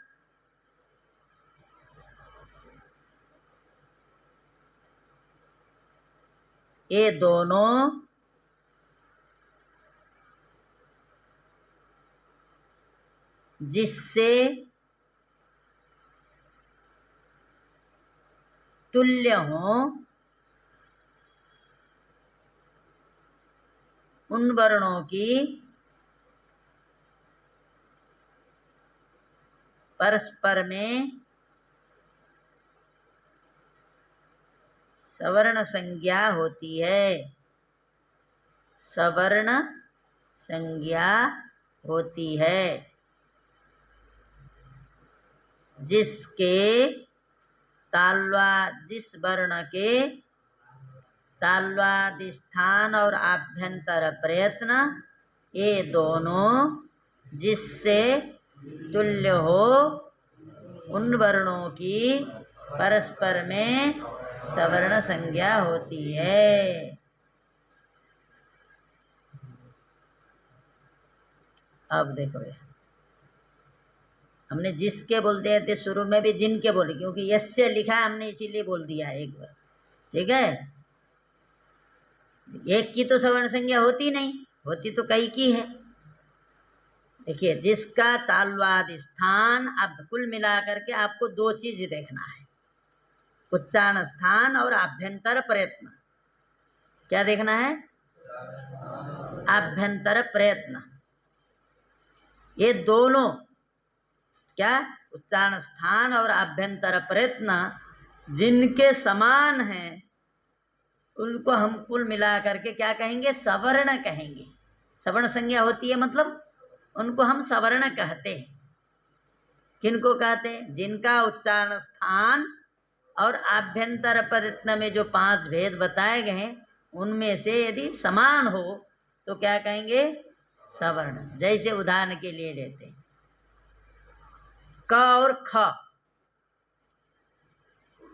ये दोनों जिससे तुल्य हो, उन वर्णों की परस्पर में सवर्ण संज्ञा होती है। सवर्ण संज्ञा होती है, जिसके जिस वर्ण के ताल्वादिस्थान और आभ्यंतर प्रयत्न ये दोनों जिससे तुल्य हो, उन वर्णों की परस्पर में सवर्ण संज्ञा होती है। अब देखो हमने जिसके बोलते थे शुरू में भी जिनके बोले, क्योंकि यस्य लिखा है हमने इसीलिए बोल दिया एक बार। ठीक है, एक की तो सवर्ण संज्ञा होती नहीं, होती तो कई की है। देखिए जिसका ताल्वाद स्थान, अब कुल मिलाकर के आपको दो चीज देखना है, उच्चारण स्थान और आभ्यंतर प्रयत्न। क्या देखना है? आभ्यंतर प्रयत्न। ये दोनों क्या, उच्चारण स्थान और आभ्यंतर प्रयत्न जिनके समान हैं उनको हम कुल मिला करके क्या कहेंगे? सवर्ण कहेंगे। सवर्ण संज्ञा होती है, मतलब उनको हम सवर्ण कहते हैं। किनको कहते हैं? जिनका उच्चारण स्थान और आभ्यंतर प्रयत्न में जो 5 भेद बताए गए हैं उनमें से यदि समान हो तो क्या कहेंगे? सवर्ण। जैसे उदाहरण के लिए लेते हैं क और ख,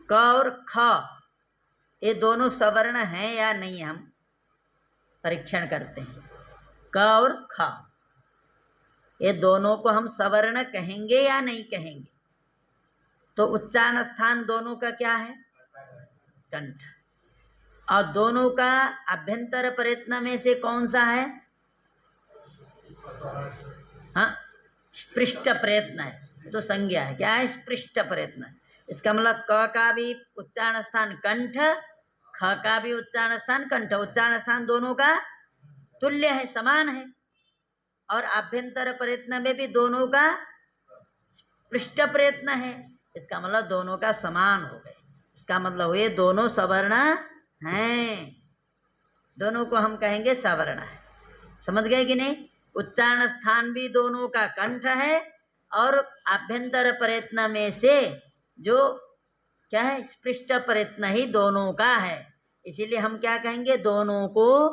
क और ख ये दोनों सवर्ण हैं या नहीं, हम परीक्षण करते हैं। क और ख ये दोनों को हम सवर्ण कहेंगे या नहीं कहेंगे? तो उच्चारण स्थान दोनों का क्या है? कंठ। और दोनों का अभ्यंतर प्रयत्न में से कौन सा है? हाँ, स्पृष्ट प्रयत्न है, तो संज्ञा है। क्या है? स्पृष्ट प्रयत्न। इसका मतलब क का भी उच्चारण स्थान कंठ, ख का भी उच्चारण स्थान कंठ। उच्चारण स्थान दोनों का तुल्य है, समान है। और आभ्यंतर प्रयत्न में भी दोनों का पृष्ठ प्रयत्न है। इसका मतलब दोनों का समान हो गए। इसका मतलब ये दोनों सवर्ण हैं, दोनों को हम कहेंगे सवर्ण है। समझ गए कि नहीं? उच्चारण स्थान भी दोनों का कंठ है और आभ्यंतर प्रयत्न में से जो क्या है? स्पृष्ट प्रयत्न ही दोनों का है। इसीलिए हम क्या कहेंगे? दोनों को।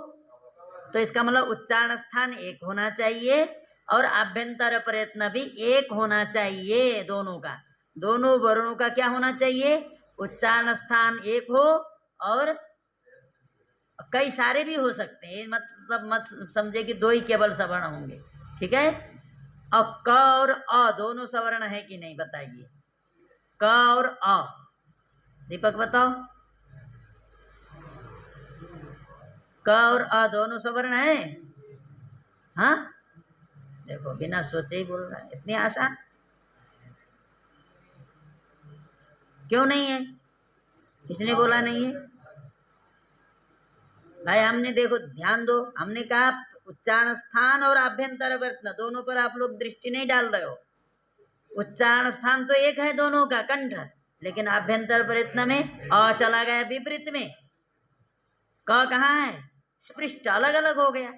तो इसका मतलब उच्चारण स्थान एक होना चाहिए और आभ्यंतर प्रयत्न भी एक होना चाहिए। दोनों का, दोनों वर्णों का क्या होना चाहिए? उच्चारण स्थान एक हो, और कई सारे भी हो सकते हैं, मतलब मत समझे कि दो ही केवल सवर्ण होंगे। ठीक है। और क और अ दोनों सवर्ण है कि नहीं बताइए? क और अ, दीपक बताओ। क और अ दोनों सवर्ण है? हाँ, देखो बिना सोचे ही बोल रहा है, इतनी आसान। क्यों नहीं है? किसने बोला नहीं है? भाई हमने, देखो ध्यान दो, हमने कहा उच्चारण स्थान और आभ्यंतर प्रयत्न दोनों पर आप लोग दृष्टि नहीं डाल रहे हो। उच्चारण स्थान तो एक है दोनों का, कंठ, लेकिन आभ्यंतर प्रयत्न में अ चला गया विपरीत में, क कहाँ है? स्पृष्ट, अलग अलग हो गया।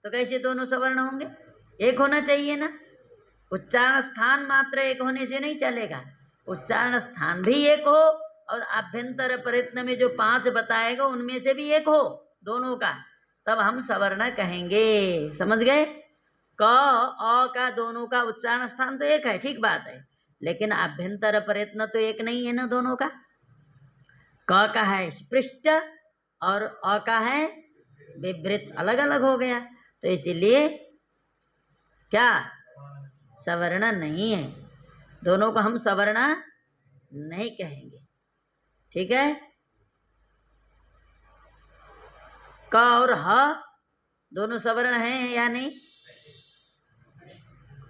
तो कैसे दोनों सवर्ण होंगे? एक होना चाहिए ना। उच्चारण स्थान मात्र एक होने से नहीं चलेगा, उच्चारण स्थान भी एक हो और आभ्यंतर प्रयत्न में जो 5 बताएगा उनमें से भी एक हो दोनों का, तब हम सवर्ण कहेंगे। समझ गए? क अ का दोनों का उच्चारण स्थान तो एक है, ठीक बात है, लेकिन आभ्यंतर प्रयत्न तो एक नहीं है ना दोनों का। क का है स्पृष्ट और अ का है विवृत, अलग अलग हो गया। तो इसीलिए क्या सवर्ण नहीं है, दोनों को हम सवर्ण नहीं कहेंगे। ठीक है। क और ह दोनों सवर्ण हैं या नहीं?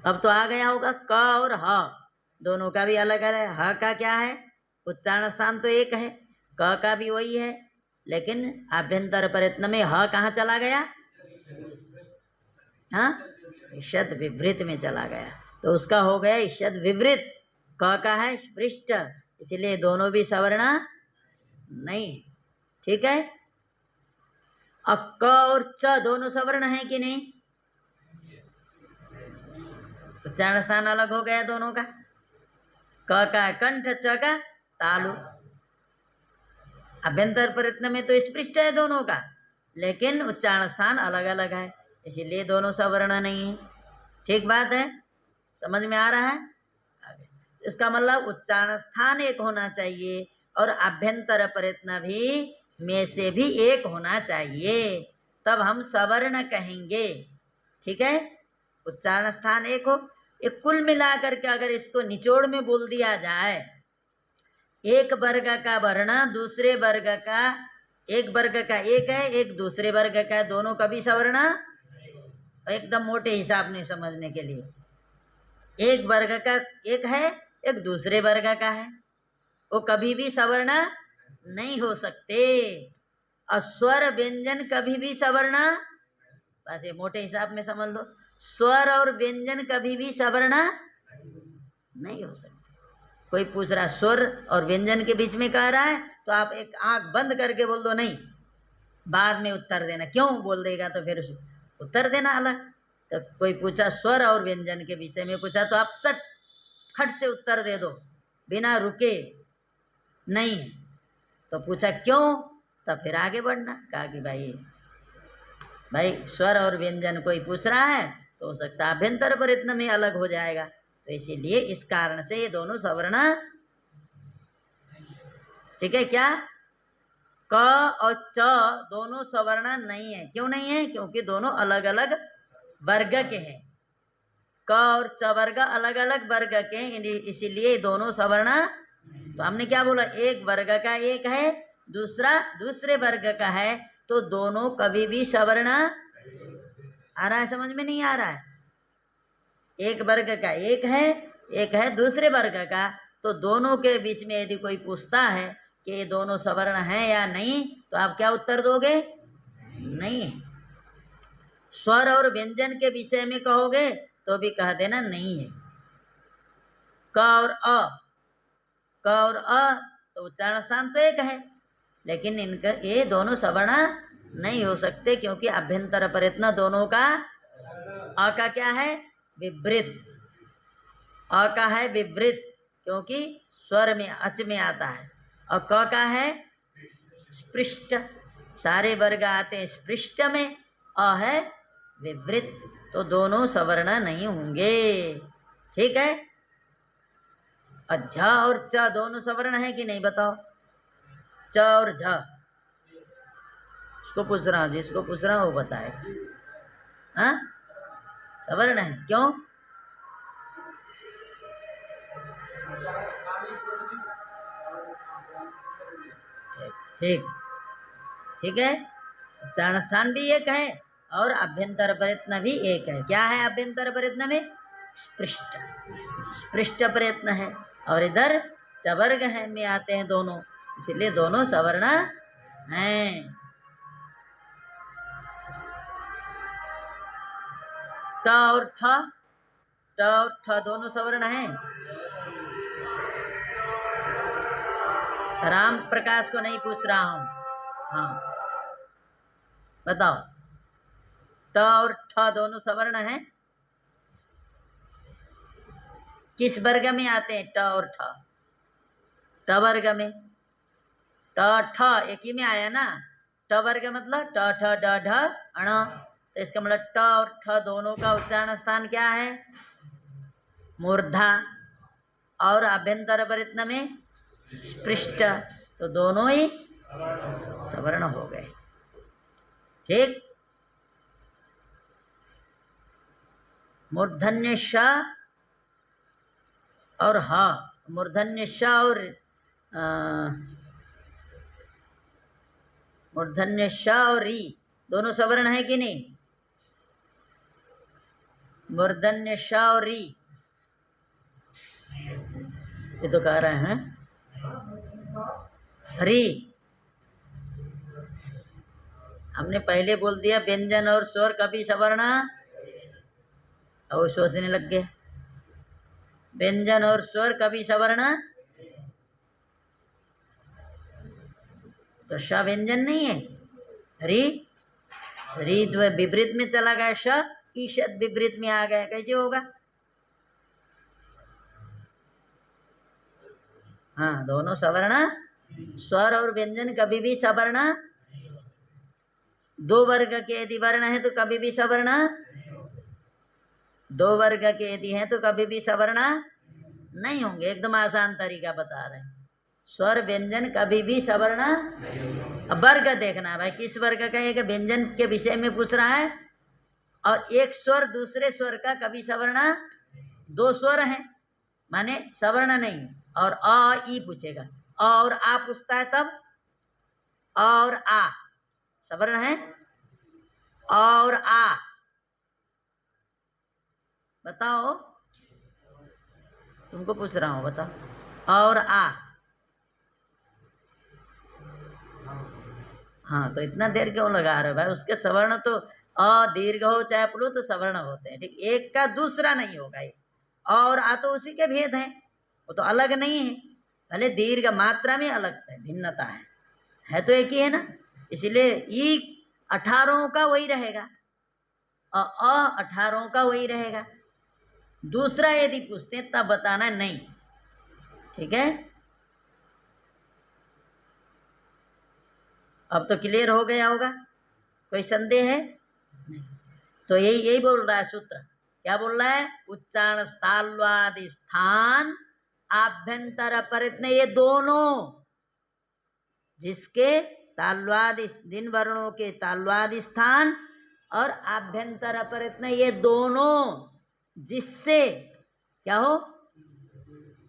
अब तो आ गया होगा। क और ह दोनों का भी अलग अलग है। ह का क्या है? उच्चारण स्थान तो एक है, क का भी वही है, लेकिन आभ्यंतर प्रयत्न में ह कहाँ चला गया? हाँ, ईषद विवृत में चला गया, तो उसका हो गया ईषद विवृत। क का है स्पृष्ट, इसलिए दोनों भी सवर्ण नहीं। ठीक है। अब क और च दोनों सवर्ण हैं कि नहीं? उच्चारण स्थान अलग हो गया दोनों का। क का कंठ, च का तालु। अभ्यंतर प्रयत्न में तो स्पृष्ट है दोनों का, लेकिन उच्चारण स्थान अलग अलग है, इसीलिए दोनों सवर्ण नहीं है। ठीक बात है, समझ में आ रहा है? इसका मतलब उच्चारण स्थान एक होना चाहिए और अभ्यंतर प्रयत्न भी में से भी एक होना चाहिए, तब हम सवर्ण कहेंगे। ठीक है, उच्चारण स्थान एक हो। एक कुल मिलाकर के अगर इसको निचोड़ में बोल दिया जाए, एक वर्ग का वर्ण दूसरे वर्ग का, एक वर्ग का एक है, एक दूसरे वर्ग का है, दोनों कभी सवर्ण, एकदम मोटे हिसाब में समझने के लिए, एक वर्ग का एक है, एक दूसरे वर्ग का है, वो कभी भी सवर्ण नहीं हो सकते। और स्वर व्यंजन कभी भी सवर्ण, बस ये मोटे हिसाब में समझ लो, स्वर और व्यंजन कभी भी सवर्ण नहीं हो सकते। कोई पूछ रहा स्वर और व्यंजन के बीच में कह रहा है, तो आप एक आंख बंद करके बोल दो नहीं, बाद में उत्तर देना। क्यों बोल देगा तो फिर उत्तर देना अलग। तो कोई पूछा स्वर और व्यंजन के विषय में पूछा, तो आप सट खट से उत्तर दे दो बिना रुके, नहीं है तो पूछा क्यों, तब फिर आगे बढ़ना। कहा कि भाई स्वर और व्यंजन कोई पूछ रहा है तो हो सकता है अभ्यंतर पर इतना में अलग हो जाएगा, तो इसीलिए इस कारण से ये दोनों सवर्ण। ठीक है क्या? क और च दोनों सवर्ण नहीं है। क्यों नहीं है? क्योंकि दोनों अलग अलग वर्ग के हैं। क और च वर्ग अलग अलग वर्ग के हैं, इसीलिए दोनों सवर्ण। तो हमने क्या बोला, एक वर्ग का एक है, दूसरा दूसरे वर्ग का है, तो दोनों कभी भी सवर्ण। आ रहा है समझ में? नहीं आ रहा है? एक वर्ग का एक है दूसरे वर्ग का, तो दोनों के बीच में यदि कोई पूछता है कि ये दोनों सवर्ण हैं या नहीं, तो आप क्या उत्तर दोगे? नहीं। स्वर और व्यंजन के विषय में कहोगे तो भी कह देना नहीं है। क और अ तो उच्चारण स्थान तो एक है, लेकिन इनका ये दोनों सवर्ण नहीं हो सकते, क्योंकि अभ्यंतर प्रयत्न दोनों का। अ का क्या है? विवृत। अ का है विवृत, क्योंकि स्वर में अच में आता है। और क का है स्पृष्ट, सारे वर्ग आते हैं स्पृष्ट में, अ है विवृत, तो दोनों सवर्ण नहीं होंगे। ठीक है। और झ और च दोनों सवर्ण है कि नहीं बताओ? च और झ, उसको पूछ रहा हूँ, जिसको पूछ रहा हूँ वो बताए। हाँ, सवर्ण है। क्यों? ठीक ठीक है, उच्चारण स्थान भी एक है और अभ्यंतर प्रयत्न भी एक है। क्या है अभ्यंतर प्रयत्न में? स्पृष्ट, स्पृष्ट प्रयत्न है, और इधर चवर्ग है में आते हैं दोनों, इसलिए दोनों सवर्ण हैं। ट और ठ दोनों सवर्ण हैं। राम प्रकाश को नहीं पूछ रहा हूं। हाँ बताओ, ट और ठ दोनों सवर्ण हैं? किस वर्ग में आते हैं ट और ठ? ट वर्ग में। ट ठ एक ही में आया ना, ट वर्ग मतलब ट ठ ड ढ अण, तो इसका मतलब ट और ठ दोनों का उच्चारण स्थान क्या है? मूर्धा। और अभ्यंतर प्रयत्न में स्पृष्ट, तो दोनों ही सवर्ण हो गए। ठीक। मूर्धन्य श और ह, मूर्धन्य श और मूर्धन्य श और री दोनों सवर्ण है कि नहीं? मूर्धन्य श और री, ये तो कह रहे हैं री। हमने पहले बोल दिया व्यंजन और स्वर कभी सवर्ण, और सोचने लग गए व्यंजन और स्वर कभी सवर्ण, तो श व्यंजन नहीं है। री री विपरीत में चला गया, श ईशद विपरीत में आ गया, कैसे होगा? हाँ, दोनों सवर्ण। स्वर और व्यंजन कभी भी सवर्ण, दो वर्ग के यदि वर्ण है तो कभी भी सवर्ण, दो वर्ग के यदि है तो कभी भी सवर्ण नहीं होंगे। एकदम आसान तरीका बता रहे हैं। स्वर व्यंजन कभी भी सवर्ण। अब वर्ग देखना भाई, किस वर्ग का एक व्यंजन के विषय में पूछ रहा है, और एक स्वर दूसरे स्वर का कभी सवर्ण, दो स्वर हैं माने सवर्ण नहीं। और अ ई पूछेगा, और आ पूछता है तब, और आ सवर्ण है, और आ बताओ, तुमको पूछ रहा हूं बताओ, और आ। हाँ, तो इतना देर क्यों लगा रहे हो भाई, उसके सवर्ण तो अ दीर्घ हो चाहे प्लुत तो सवर्ण होते हैं, ठीक। एक का दूसरा नहीं होगा ये, और आ तो उसी के भेद हैं, वो तो अलग नहीं है, भले दीर्घ मात्रा में अलग है, भिन्नता है तो एक ही है ना। इसीलिए ई 18 का वही रहेगा, अ 18 का वही रहेगा। दूसरा यदि पूछते हैं तब बताना नहीं, ठीक है। अब तो क्लियर हो गया होगा, कोई संदेह है नहीं। तो यही बोल रहा है सूत्र, क्या बोल रहा है, उच्चारण ताल्वादि स्थान आभ्यंतर परित्न, ये दोनों जिसके ताल्वादि दिन वर्णों के ताल्वादि स्थान और आभ्यंतर अपरित्न, ये दोनों जिससे क्या हो,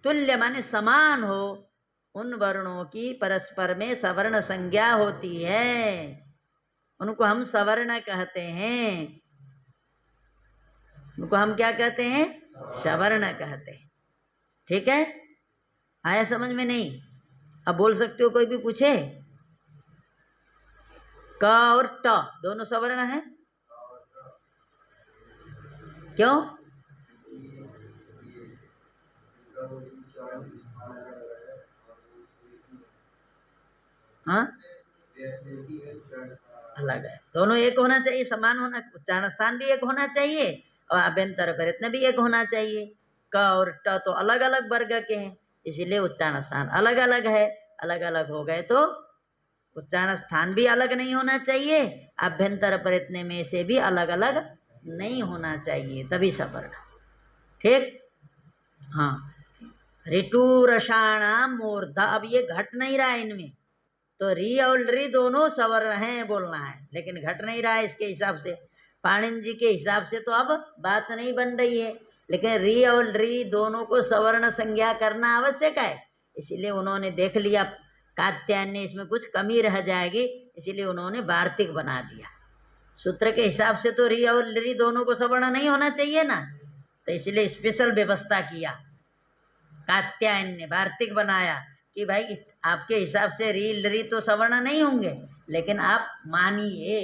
तुल्य माने समान हो, उन वर्णों की परस्पर में सवर्ण संज्ञा होती है, उनको हम सवर्ण कहते हैं। उनको हम क्या कहते हैं, सवर्ण कहते हैं, ठीक है। आया समझ में नहीं? अब बोल सकते हो, कोई भी पूछे। क और ट दोनों सवर्ण हैं, क्यों? हाँ, अलग है, दोनों एक होना चाहिए, समान होना, उच्चारण स्थान भी एक होना चाहिए और आभ्यंतर प्रयत्न भी एक होना चाहिए। क और ट तो अलग अलग वर्ग के हैं, इसीलिए उच्चारण स्थान अलग अलग है। अलग अलग हो गए तो उच्चारण स्थान भी अलग नहीं होना चाहिए, आभ्यंतर प्रयत्न में से भी अलग अलग नहीं होना चाहिए, तभी सवर्ण, ठीक। हाँ, ऋतु रसाणाम मूर्धा, अब ये घट नहीं रहा है इनमें, तो री और री दोनों सवर्ण हैं बोलना है, लेकिन घट नहीं रहा है इसके हिसाब से, पाणिनि जी के हिसाब से तो अब बात नहीं बन रही है, लेकिन री और री दोनों को सवर्ण संज्ञा करना आवश्यक है। इसीलिए उन्होंने देख लिया कात्यायन इसमें कुछ कमी रह जाएगी, इसीलिए उन्होंने वार्तिक बना दिया। सूत्र के हिसाब से तो री और री दोनों को सवर्ण नहीं होना चाहिए ना, तो इसलिए स्पेशल व्यवस्था किया, कात्यायन ने वार्तिक बनाया कि भाई आपके हिसाब से री री तो सवर्ण नहीं होंगे, लेकिन आप मानिए,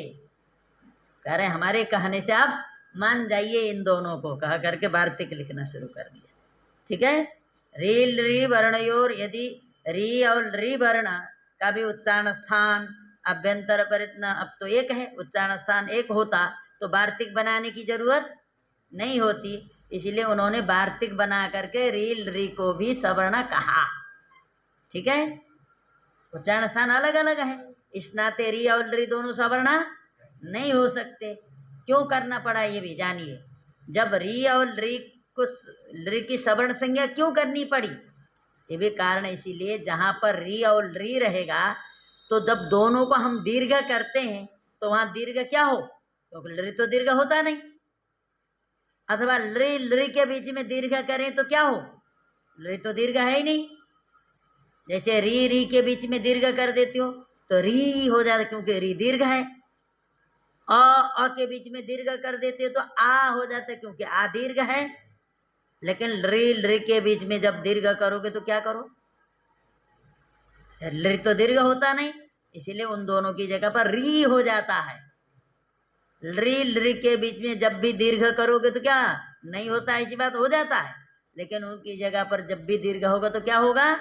कह रहे हमारे कहने से आप मान जाइए इन दोनों को, कहा करके वार्तिक लिखना शुरू कर दिया, ठीक है। री री वर्णयोर, यदि री और री वर्ण का भी उच्चारण स्थान अभ्यंतर परित्न, अब तो एक है, उच्चारण स्थान एक होता तो वार्तिक बनाने की जरूरत नहीं होती, इसलिए उन्होंने वार्तिक बना करके रील री को भी सवर्ण कहा, ठीक है। उच्चारण स्थान अलग अलग है, इस नाते री और री दोनों सवर्ण नहीं हो सकते। क्यों करना पड़ा ये भी जानिए, जब री और री को री की सवर्ण संज्ञा क्यों करनी पड़ी, ये भी कारण इसीलिए, जहाँ पर री और री रहेगा तो जब दोनों को हम दीर्घ करते हैं तो वहाँ दीर्घ क्या हो, क्योंकि री तो दीर्घ होता नहीं, अथवा री री के बीच में दीर्घ करें तो क्या हो, री तो दीर्घ है ही नहीं। जैसे री री के बीच में दीर्घ कर देते हो तो री हो जाता, क्योंकि री दीर्घ है। अ के बीच में दीर्घ कर देते हो तो आ हो जाता है, क्योंकि आ दीर्घ है। लेकिन री री के बीच में जब दीर्घ करोगे तो क्या करो, री तो दीर्घ होता नहीं, इसीलिए उन दोनों की जगह पर री हो जाता है। री री के बीच में जब भी दीर्घ करोगे तो क्या नहीं होता, ऐसी बात हो जाता है, लेकिन उनकी जगह पर जब भी दीर्घ होगा तो क्या होगा,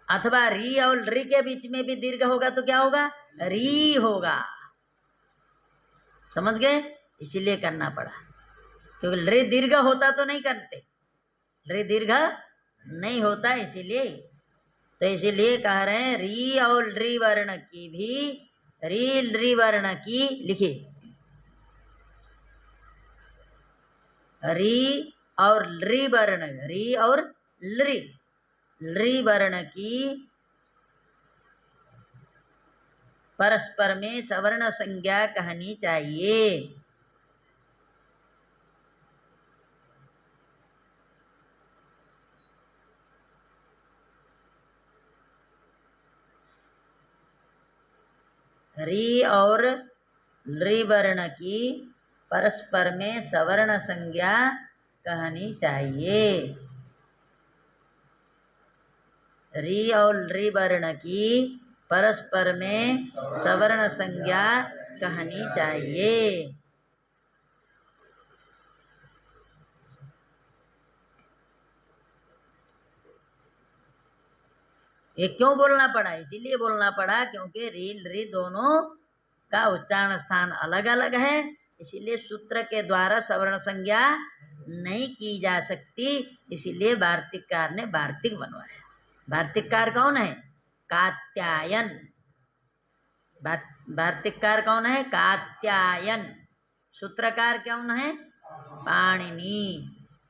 अथवा री और री के बीच में भी दीर्घ होगा तो क्या होगा, री होगा, समझ गए। इसीलिए करना पड़ा, क्योंकि री दीर्घ होता तो नहीं करते, री दीर्घ नहीं होता, इसीलिए तो इसीलिए कह रहे हैं री और री वर्ण की भी, री वर्ण की लिखिए, री और ली वर्ण, री और ली वर्ण की परस्पर में सवर्ण संज्ञा कहनी चाहिए। री और ली वर्ण की परस्पर में सवर्ण संज्ञा कहनी चाहिए। री और ली वर्ण की परस्पर में सवर्ण संज्ञा कहनी चाहिए। ये क्यों बोलना पड़ा? इसीलिए बोलना पड़ा क्योंकि री दोनों का उच्चारण स्थान अलग अलग है, इसीलिए सूत्र के द्वारा सवर्ण संज्ञा नहीं की जा सकती, इसीलिए वार्तिककार ने वार्तिक बनवाया। वार्तिककार कौन है? कात्यायन। वार्तिककार कौन है? कात्यायन। सूत्रकार कौन है? पाणिनि।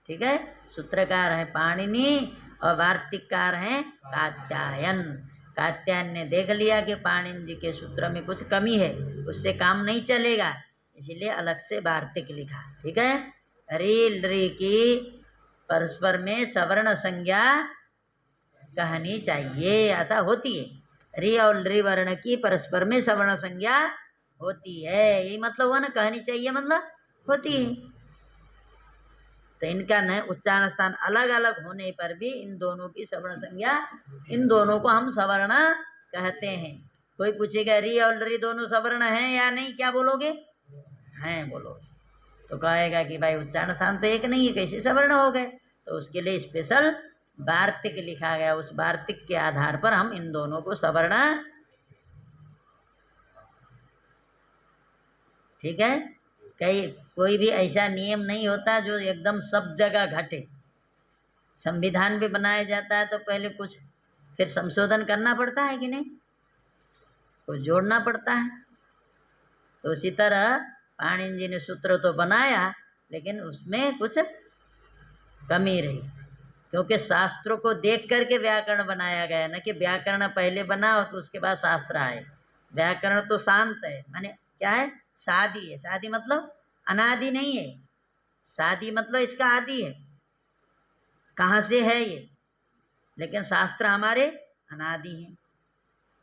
ठीक है, सूत्रकार है पाणिनि और वार्तिककार है कात्यायन। कात्यायन ने देख लिया कि पाणिनि जी के सूत्र में कुछ कमी है, उससे काम नहीं चलेगा, इसीलिए अलग से वार्तिक लिखा। ठीक है, री की परस्पर में सवर्ण संज्ञा कहनी चाहिए, अतः होती है। री और ली वर्ण की परस्पर में सवर्ण संज्ञा होती है, यही मतलब हुआ ना, कहनी चाहिए मतलब होती है। तो इनका न उच्चारण स्थान अलग अलग होने पर भी इन दोनों की सवर्ण संज्ञा, इन दोनों को हम सवर्ण कहते हैं। कोई पूछेगा री और री दोनों सवर्ण हैं या नहीं, क्या बोलोगे? हैं बोलोगे, तो कहेगा कि भाई उच्चारण स्थान तो एक नहीं है, कैसे सवर्ण हो गए? तो उसके लिए स्पेशल वार्तिक लिखा गया, उस वार्तिक के आधार पर हम इन दोनों को सवर्ण। ठीक है, कोई भी ऐसा नियम नहीं होता जो एकदम सब जगह घटे। संविधान भी बनाया जाता है तो पहले कुछ फिर संशोधन करना पड़ता है कि नहीं, कुछ जोड़ना पड़ता है। तो उसी तरह पाणिनि जी ने सूत्र तो बनाया, लेकिन उसमें कुछ कमी रही, क्योंकि शास्त्रों को देख करके व्याकरण बनाया गया, न कि व्याकरण पहले बना तो उसके बाद शास्त्र आए। व्याकरण तो शांत है, माने क्या है? शादी है। शादी मतलब अनादि नहीं है, शादी मतलब इसका आदि है, कहाँ से है ये, लेकिन शास्त्र हमारे अनादि हैं।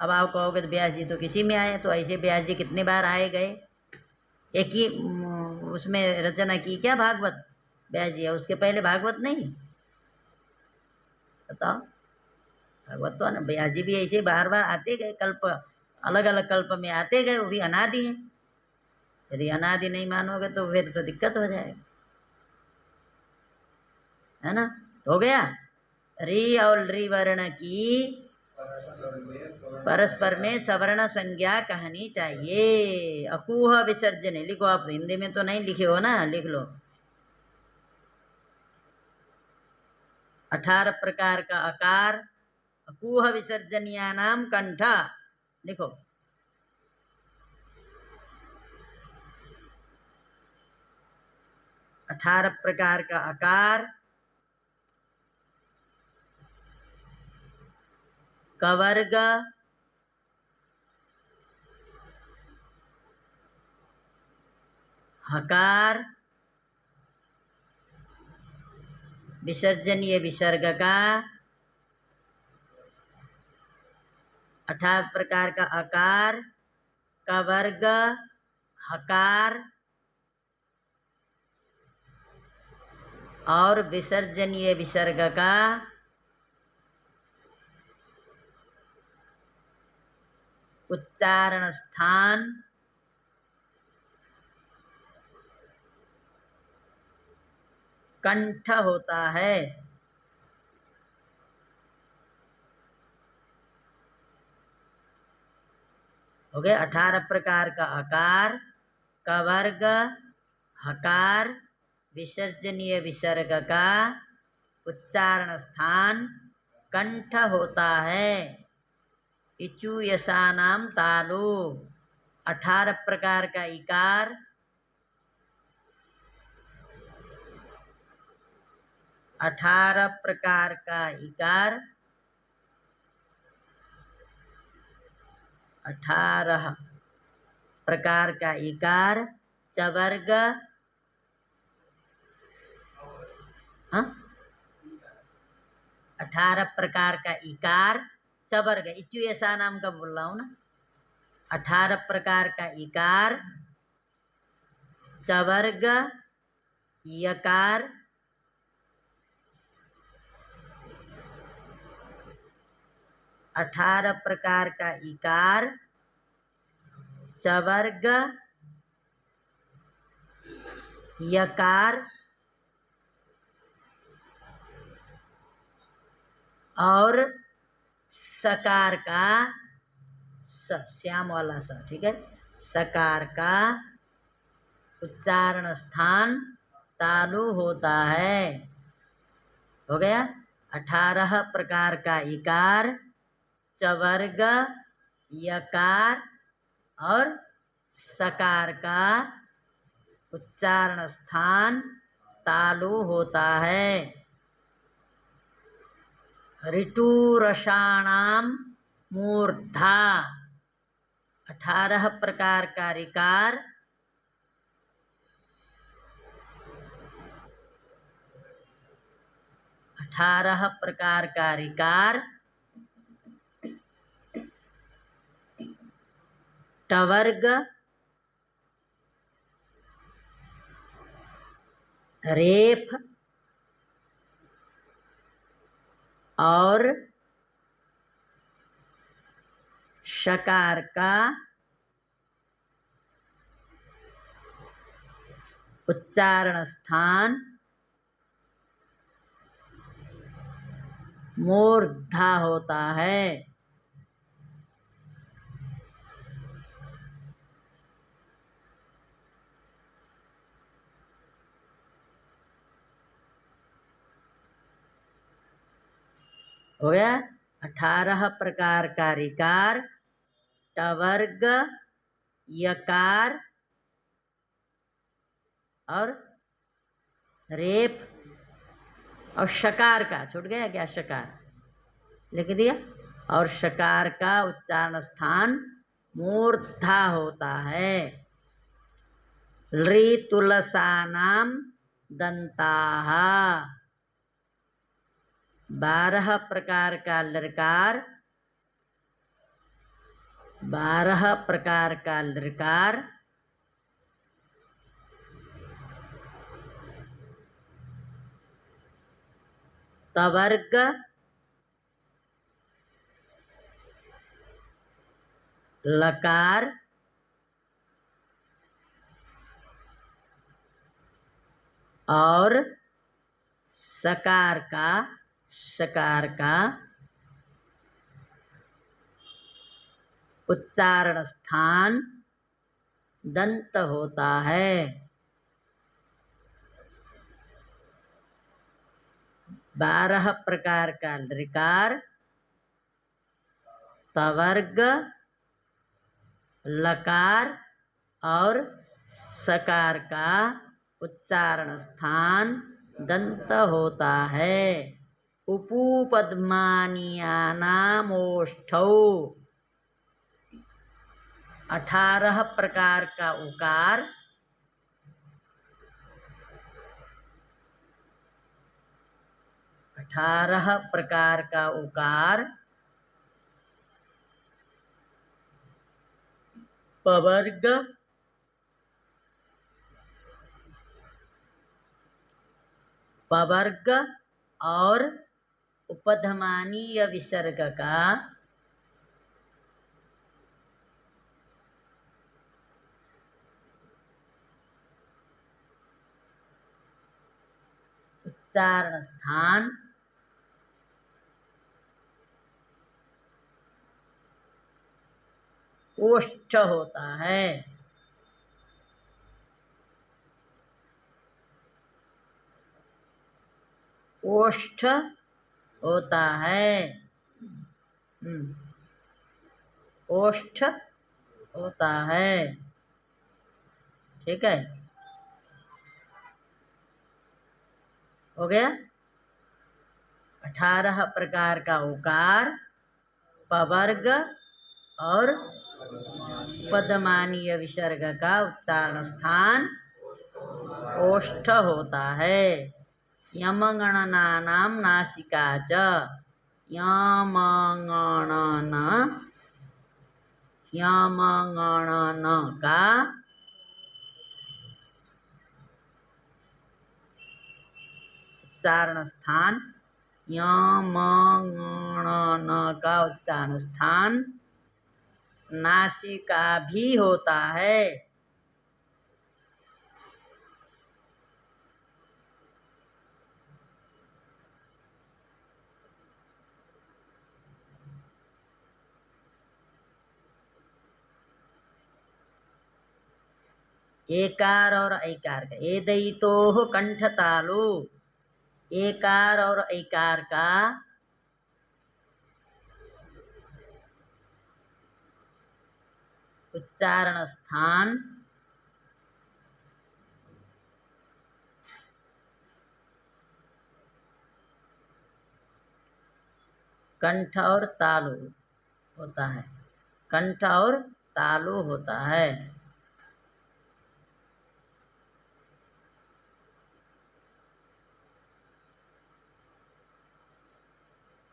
अब आप कहोगे तो व्यास जी तो किसी में आए, तो ऐसे व्यास जी कितने बार आए गए, एक ही उसमें रचना की क्या भागवत व्यास जी है, उसके पहले भागवत नहीं? बताओ, भागवत तो ना, व्यास जी भी ऐसे बार बार आते गए, कल्प अलग अलग कल्प में आते गए, वो भी अनादि हैं। यदि अनादि नहीं मानोगे तो फिर तो दिक्कत हो जाएगी, है ना? हो गया, री और ली वर्ण की परस्पर में सवर्ण संज्ञा कहनी चाहिए। अकूह विसर्जन लिखो, आप हिंदी में तो नहीं लिखे हो ना, लिख लो। 18 प्रकार का आकार, अकूह विसर्जनिया नाम कंठ, लिखो। अठारह प्रकार का आकार, कवर्ग, हकार, विसर्जनीय विसर्ग का, 18 प्रकार का आकार, कवर्ग, हकार और विसर्जनीय विसर्ग का उच्चारण स्थान कंठ होता है। हो गए 18 प्रकार का आकार, कवर्ग, हकार, विसर्जनीय विसर्ग का उच्चारण स्थान कंठ होता है। इचु यशानाम तालु 18 प्रकार का इकार 18 प्रकार का इकार 18 प्रकार का इकार चवर्ग 18 प्रकार का इकार चवर्ग इचु ऐसा नाम का बोल रहा हूं ना। 18 प्रकार का इकार चवर्ग यकार 18 प्रकार का इकार चवर्ग यकार और सकार का श्याम वाला स, ठीक है, सकार का उच्चारण स्थान तालु होता है। हो गया। 18 प्रकार का इकार चवर्ग यकार और सकार का उच्चारण स्थान तालु होता है। ऋतु रसाणाम मूर्धा 18 प्रकार का ऋकार 18 प्रकार का ऋकार टवर्ग रेफ और शकार का उच्चारण स्थान मूर्धा होता है। हो गया। 18 प्रकार का ऋकार टवर्ग यकार और रेप और शकार का छूट गया क्या, शकार लिख दिया, और शकार का उच्चारण स्थान मूर्धा होता है। लृ तुलसानाम दंताः 12 प्रकार का लृकार 12 प्रकार का लृकार तवर्ग लकार और सकार का उच्चारण स्थान दंत होता है। 12 प्रकार का लृकार तवर्ग लकार और सकार का उच्चारण स्थान दंत होता है। उपूपद्मानीयानामोष्ठौ 18 प्रकार का उकार 18 प्रकार का उकार पवर्ग और उपधमानीय विसर्ग का उच्चारण स्थान ओष्ठ होता है। ओष्ठ होता है। ओष्ठ होता है। ठीक है, हो गया। 18 प्रकार का उकार पवर्ग और पदमानीय विसर्ग का उच्चारण स्थान ओष्ठ होता है। यमगणनानां नासिका च यमगणन यमगणन का उच्चारण स्थान यमगणन का उच्चारण स्थान नासिका भी होता है। एकार और ऐकार का एदयितोः कंठतालु, एकार और ऐकार का उच्चारण स्थान कंठ और तालु होता है। कंठ और तालु होता है।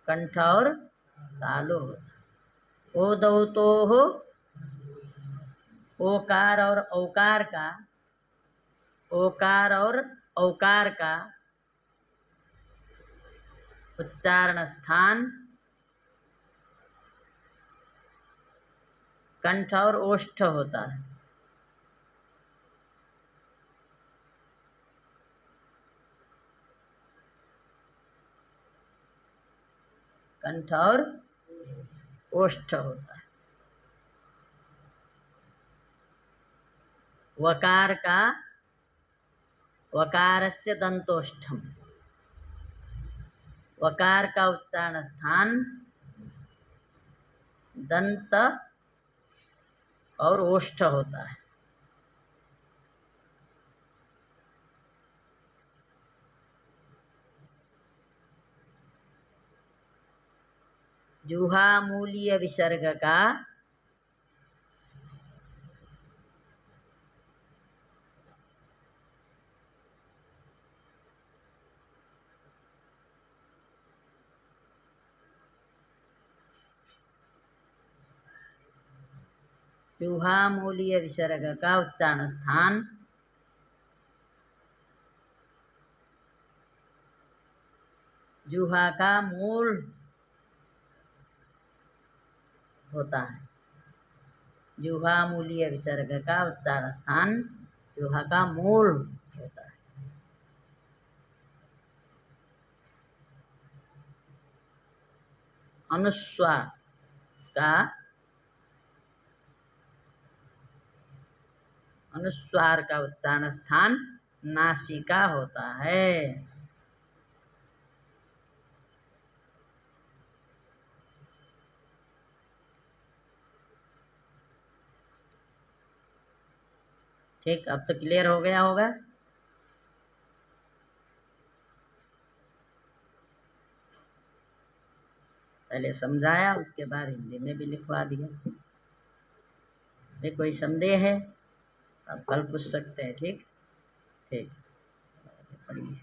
कंठ और तालु होता है। ओदौतोः ओकार और औकार का, ओकार और औकार का उच्चारण स्थान कंठ और ओष्ठ होता है। कंठ और ओष्ठ होता है। वकार का वकारस्य दंतोष्ठम, वकार का उच्चारण स्थान दंत और ओष्ठ होता है। जुहा मूलीय विसर्ग का जुहा मूलीय विसर्ग का उच्चारण स्थान जुहा का मूल होता है। जुहा मूलीय विसर्ग का उच्चारण स्थान जुहा का मूल होता है। अनुस्वार का अनुस्वार का उच्चारण स्थान नासिका होता है। ठीक, अब तो क्लियर हो गया होगा। पहले समझाया, उसके बाद हिंदी में भी लिखवा दिया। कोई संदेह है आप कल पूछ सकते हैं। ठीक ठीक, पढ़िए।